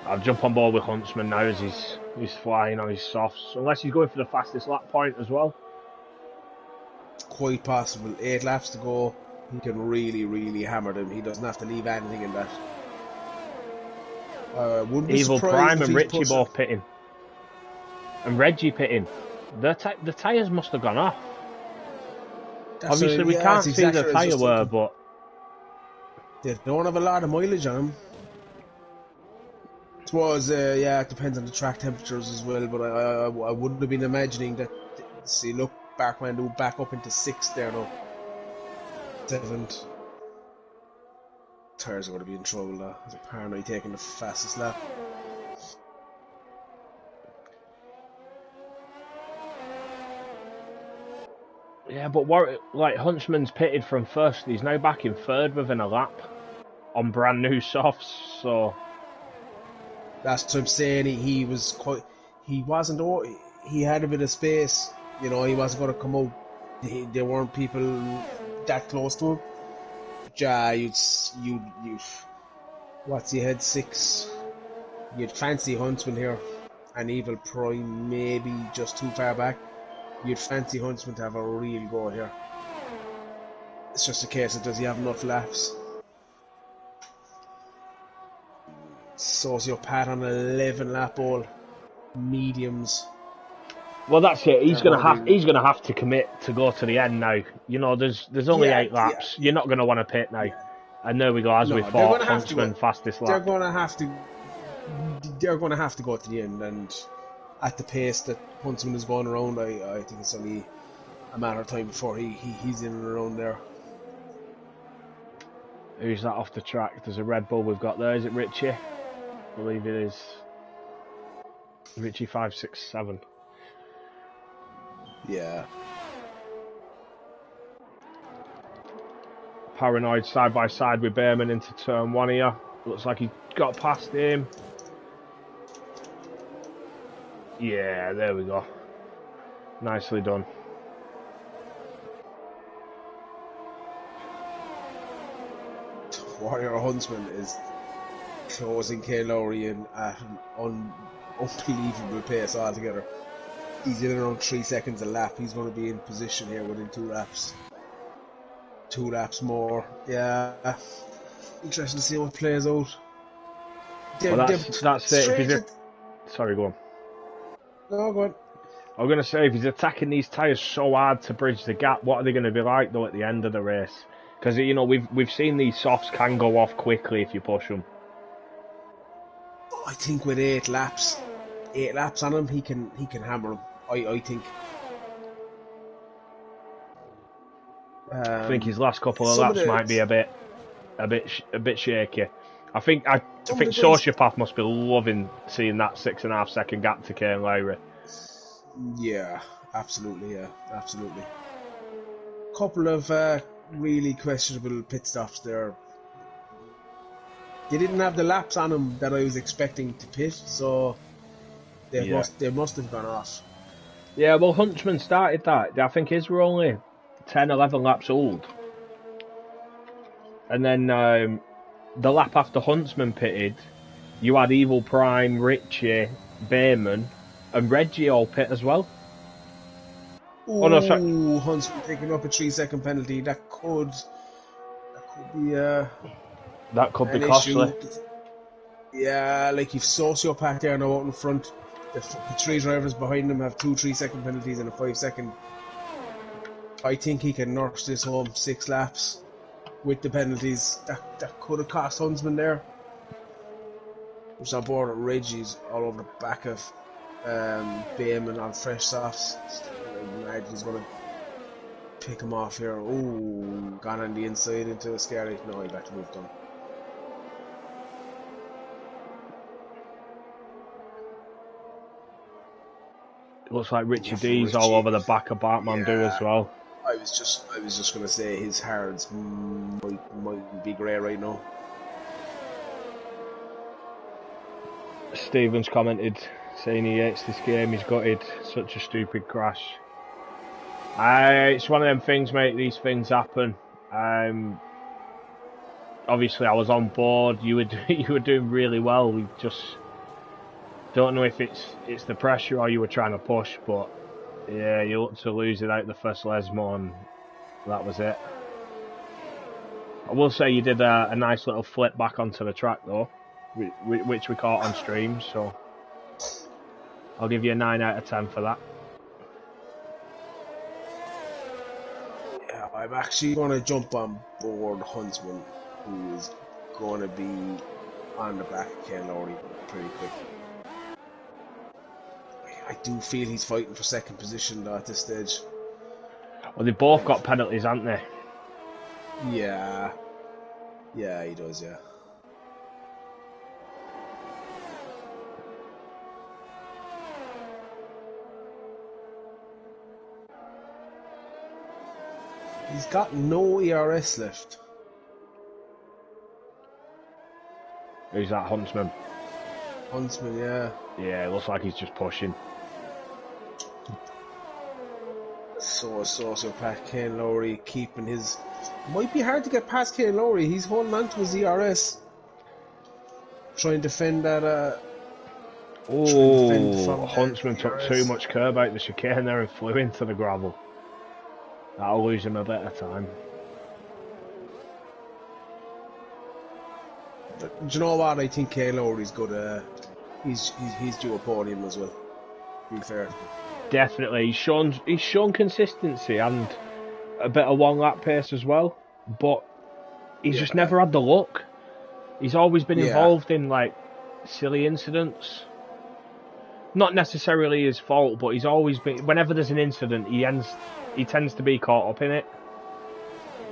I'll jump on board with Huntsman now as he's flying on his softs. Unless he's going for the fastest lap point as well. Quite possible. 8 laps to go. He can really, really hammer them. He doesn't have to leave anything in that. Evil Prime and Richie both pitting. And Reggie pitting. The tyres must have gone off. Obviously, we can't see the tyre wear, but they don't have a lot of mileage on them. I suppose, it depends on the track temperatures as well, but I wouldn't have been imagining that. See, look, Barkman back up into 6th there now. 7th. Tyres are going to be in trouble now. There's a paranoid taking the fastest lap. Yeah, but Huntsman's pitted from 1st. He's now back in 3rd within a lap on brand new softs. So that's what I'm saying. He had a bit of space. You know, he wasn't going to come out. There weren't people that close to him. Yeah, what's he had 6? You'd fancy Huntsman here, and Evil Prime maybe just too far back. You'd fancy Huntsman to have a real go here. It's just a case of does he have enough laps? Sociopath on 11 lap old mediums. Well, that's it. He's gonna have to commit to go to the end now. You know, there's only 8 laps. You're not gonna want to pit now. And there we go. As we thought, Huntsman fastest lap. They're gonna have to go to the end, and at the pace that Huntsman is going around, I think it's only a matter of time before he's in and around there. Who's that off the track? There's a Red Bull we've got there. Is it Richie? I believe it is. Richie 567. Yeah. Paranoid side by side with Behrman into turn 1 here. Looks like he got past him. Yeah, there we go. Nicely done. Warrior Huntsman is closing Kay Lowry in at an unbelievable pace altogether. He's in around 3 seconds a lap. He's going to be in position here within 2 laps. 2 laps more. Yeah. Interesting to see what plays out. Well, that's it. Sorry, go on. No, go on. I was going to say, if he's attacking these tyres so hard to bridge the gap, what are they going to be like, though, at the end of the race? Because, you know, we've seen these softs can go off quickly if you push them. I think with 8 laps on him, he can hammer him. I think. I think his last couple of laps might be a bit shaky. I think Sociopath must be loving seeing that 6.5 second gap to Kane Lowry. Yeah, absolutely. Yeah, absolutely. Couple of really questionable pit stops there. They didn't have the laps on him that I was expecting to pit, so they must have gone off. Yeah, well, Huntsman started that. I think his were only 10, 11 laps old. And then the lap after Huntsman pitted, you had Evil Prime, Richie, Behrman, and Reggie all pit as well. Oh no, sorry. Ooh, Huntsman picking up a 3-second penalty. That could be That could be an costly. issue. Yeah, like you've Sociopath there now out in front. The 3 drivers behind him have 2 3-second penalties and a 5-second. I think he can nurse this home 6 laps with the penalties. That could have cost Huntsman there. Which on board at Reggie's all over the back of Bayman on fresh softs. I imagine he's going to pick him off here. Ooh, gone on the inside into a scary. No, he got to move down. It looks like Richie D's all over the back of Bartmandu as well. I was just going to say his hards might be grey right now. Stevens commented saying he hates this game. He's gutted. Such a stupid crash. It's one of them things, mate. These things happen. Obviously, I was on board. You were doing really well. We just don't know if it's the pressure or you were trying to push, but yeah, you looked to lose it out the first Lesmo, and that was it. I will say you did a nice little flip back onto the track though, which we caught on stream, so I'll give you a 9 out of 10 for that. Yeah, I'm actually going to jump on board Huntsman, who is going to be on the back of Ken Lowry pretty quick. I do feel he's fighting for second position though at this stage. Well, they both got penalties, haven't they? Yeah, he does, yeah. He's got no ERS left. Who's that, Huntsman? Huntsman, yeah. Yeah, it looks like he's just pushing. Sociopath Ken Lowry keeping his... Might be hard to get past Ken Lowry. He's holding on to his ERS. Trying to defend that... Oh, Huntsman took too much curb out the chicane there and flew into the gravel. That'll lose him a bit of time. Do you know what? I think Ken Lowry's good. He's due a podium as well. To be fair. Definitely, he's shown consistency and a bit of one lap pace as well, but he's just never had the luck. He's always been involved in like silly incidents. Not necessarily his fault, but he's always been. Whenever there's an incident, he tends to be caught up in it.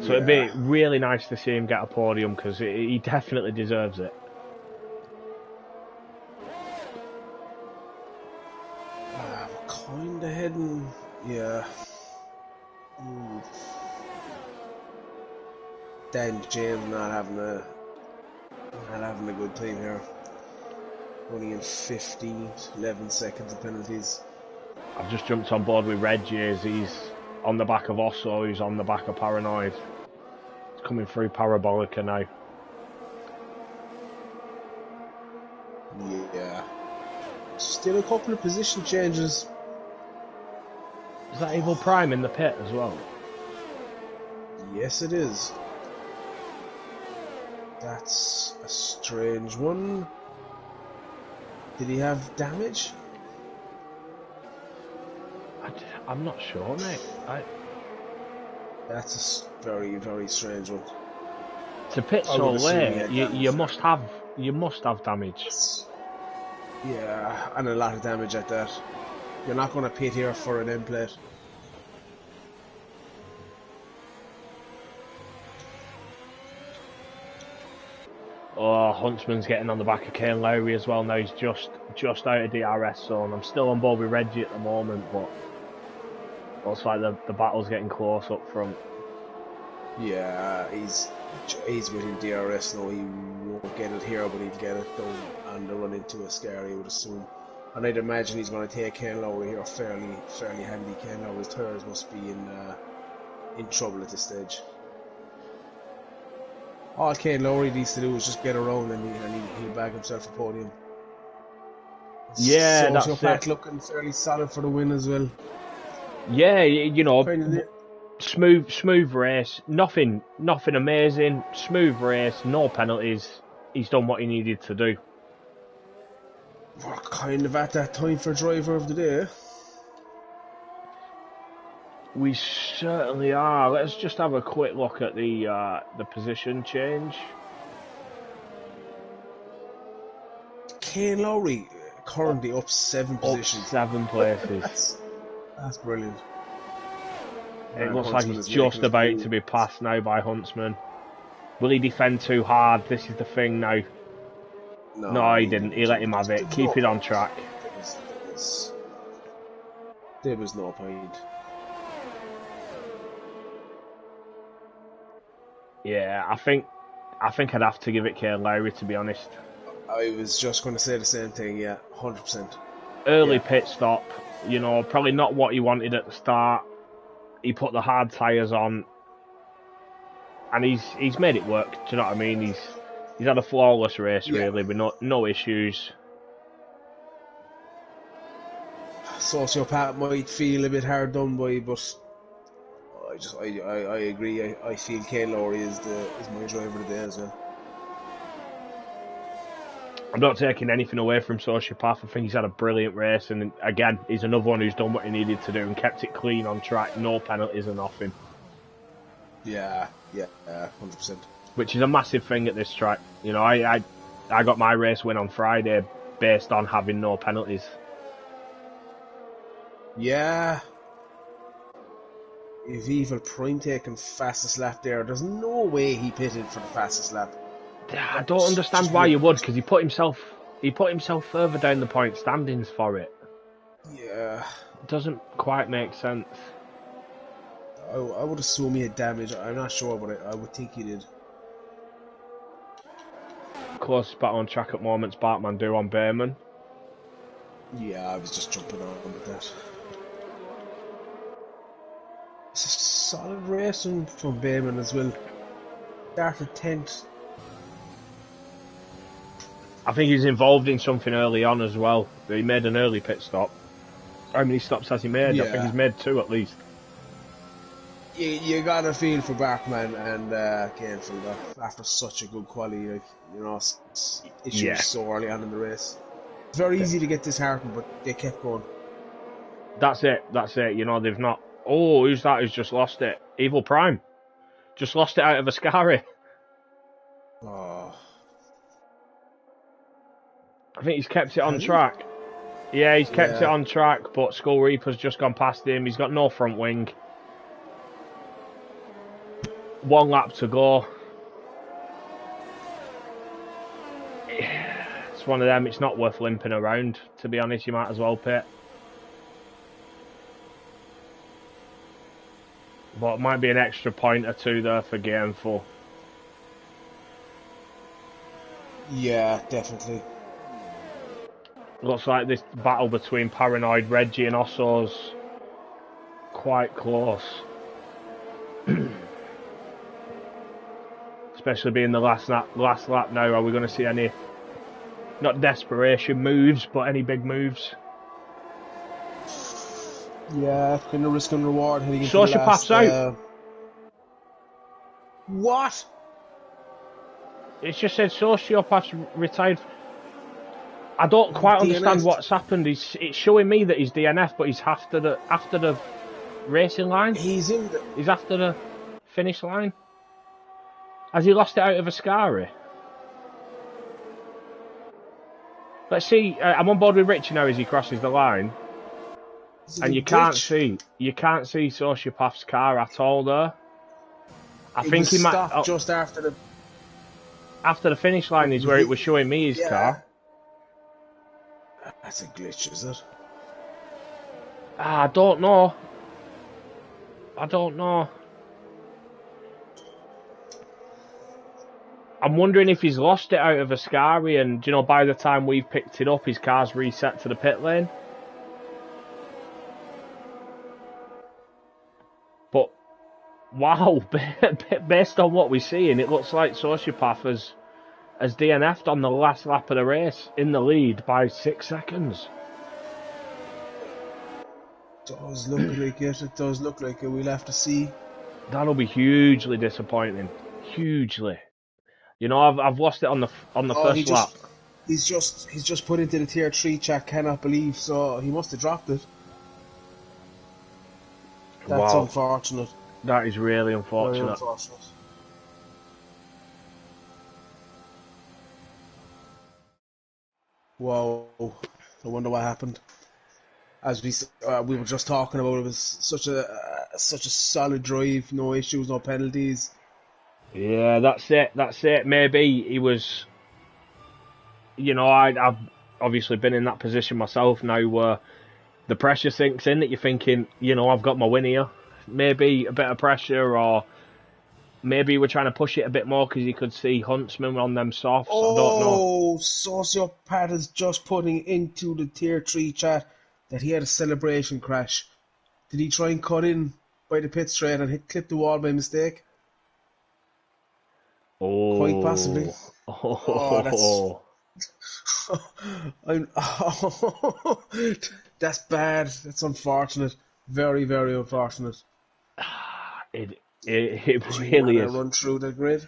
So it'd be really nice to see him get a podium because he definitely deserves it. Kinda heading, yeah. Dan James not having a good time here. Only in 11 seconds of penalties. I've just jumped on board with Reggie as he's on the back of Osso, who's on the back of Paranoid. It's coming through Parabolica now. Yeah. Still a couple of position changes. Is that Evil Prime in the pit as well? Yes, it is. That's a strange one. Did he have damage? I'm not sure, mate. That's a very, very strange one. To pit so late, you must have damage. Yeah, and a lot of damage at that. You're not going to pit here for an end plate. Oh, Huntsman's getting on the back of Kane Lowry as well now. He's just out of DRS zone. I'm still on board with Reggie at the moment, but looks like the battle's getting close up front. Yeah, he's within DRS now. He won't get it here, but he'll get it down and run into a scary, I would assume. And I'd imagine he's going to take Ken Lowry here fairly handy. Ken Lowry's tyres must be in trouble at this stage. All Ken Lowry needs to do is just get around and he'll bag himself a podium. Yeah, Sociopath looking fairly solid for the win as well. Yeah, you know, Kind of, smooth race, nothing amazing, smooth race, no penalties. He's done what he needed to do. we're kind of at that time for driver of the day. We certainly are. Let's just have a quick look at the position change. Kane Lowry currently up 7 Up positions. 7 places. That's brilliant. It And looks like Huntsman he's is making just his about move. to be passed now by Huntsman. Will he defend too hard? This is the thing now. No, he didn't. He let him have it. Keep it on track. There was no point. Yeah, I think I'd have to give it Kane Lowry, to be honest. I was just going to say the same thing, yeah, 100%. Early pit stop, you know, probably not what he wanted at the start. He put the hard tyres on, and he's made it work. Do you know what I mean? He's had a flawless race, really, with no issues. Sociopath might feel a bit hard done by, but I agree. I feel Kane Lowry is my driver of the day as well. I'm not taking anything away from Sociopath. I think he's had a brilliant race, and again, he's another one who's done what he needed to do and kept it clean on track, no penalties or nothing. Yeah, 100%. Which is a massive thing at this track. You know, I got my race win on Friday based on having no penalties. Yeah. If Evil Prime taking fastest lap there, there's no way he pitted for the fastest lap. I don't understand why you would, because he put himself further down the point standings for it. Yeah. It doesn't quite make sense. I would assume he had damage. I'm not sure, but I would think he did. Closest battle on track at moments, Bartman do on Behrman. Yeah, I was just jumping on with that. It's a solid racing from Behrman as well. Started 10th. I think he's involved in something early on as well. He made an early pit stop. How many stops has he made? Yeah. I think he's made 2 at least. You got a feel for Barkman and Kane for that after such a good quality, like, you know, issues so early on in the race. It's very easy to get disheartened, but they kept going. That's it. You know, they've not. Oh, who's that? Who's just lost it? Evil Prime, just lost it out of Ascari. Oh. I think he's kept it on track. Yeah, he's kept it on track, but Skull Reaper's just gone past him. He's got no front wing. 1 lap to go. It's one of them, it's not worth limping around, to be honest. You might as well pit. But it might be an extra point or 2 there for game 4. Yeah, definitely. Looks like this battle between Paranoid, Reggie and Osso's quite close. Especially being the last lap now. Are we going to see any, not desperation moves, but any big moves? Yeah, it's been a risk and reward heading into Sociopath's out. What? It's just said Sociopath's retired. I don't quite understand what's happened. It's showing me that he's DNF, but he's after the racing line. He's after the finish line. Has he lost it out of Ascari? Let's see. I'm on board with Richie now as he crosses the line, and you can't see Sociopath's car at all there. I think he might just after the finish line is where it was showing me his car. That's a glitch, is it? I don't know. I'm wondering if he's lost it out of Ascari and, you know, by the time we've picked it up, his car's reset to the pit lane. But, wow, based on what we're seeing, it looks like Sociopath has DNF'd on the last lap of the race in the lead by 6 seconds. does look like it. It does look like it. We'll have to see. That'll be hugely disappointing. Hugely. You know, I've lost it on the Oh, first lap. he's just put into the tier 3 chat. Cannot believe. So he must have dropped it. That's Wow, unfortunate. that is really Very unfortunate. unfortunate. Whoa! I wonder what happened. As we were just talking about, it was such a solid drive. No issues, no penalties. Yeah, that's it. That's it. Maybe he was. You know, I've obviously been in that position myself now, where the pressure sinks in that you're thinking, you know, I've got my win here. Maybe a bit of pressure, or maybe we're trying to push it a bit more because you could see Huntsman on them softs. I don't know. Oh, Sociopath is just putting into the tier 3 chat that he had a celebration crash. Did he try and cut in by the pit straight and clip the wall by mistake? Quite possibly. Oh, Oh, that's oh, I'm, that's bad. That's unfortunate. Very, very unfortunate. it Do you want really to is. run through the grid?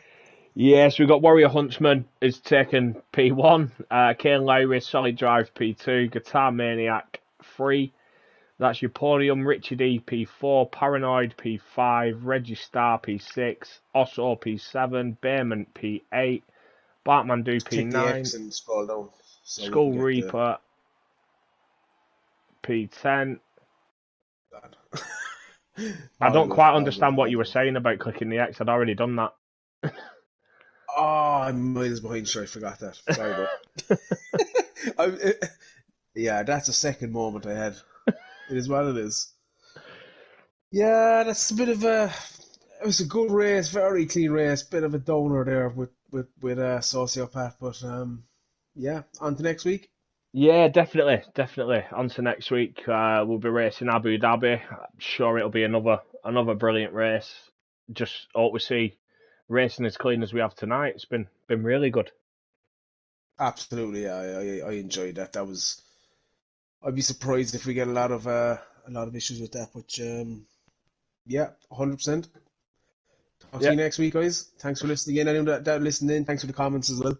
Yes, we've got Warrior Huntsman is taken P1, Kane Lowry, Solid Drive P2, Guitar Maniac 3. That's your Podium, Richard E P4, Paranoid P5, Reggie Star P6, Osso P7, Bearman P8, Bartmandu Click the P9, X and scroll down so we can Skull get the Reaper P10. I all don't good, quite all good, understand what all you were good. saying about clicking the X. I'd already done that. Oh, I'm miles behind. Sure, I forgot that. Sorry, bud. Yeah, that's a second moment I had. It is what it is. Yeah, that's a bit of a. It was a good race, very clean race. Bit of a donor there with Sociopath, but yeah. On to next week. Yeah, definitely. On to next week. We'll be racing Abu Dhabi. I'm sure it'll be another brilliant race. Just hope we see racing as clean as we have tonight. It's been really good. Absolutely, yeah, I enjoyed that. That was. I'd be surprised if we get a lot of issues with that, but yeah, 100%. Talk to Yeah, you next week, guys. Thanks for listening in. Anyone that listened in, thanks for the comments as well.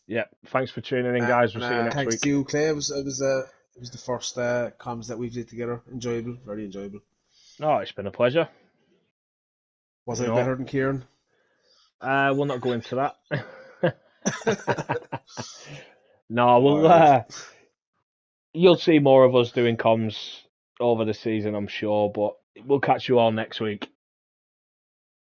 yeah. Thanks for tuning in, guys. We'll And see you next thanks to week. you, Clay. It was the first comms that we did together. Enjoyable, very enjoyable. Oh, it's been a pleasure. Was You I know, better than Kieran? we'll not go into that. No, All we'll. right. You'll see more of us doing comms over the season, I'm sure. But we'll catch you all next week.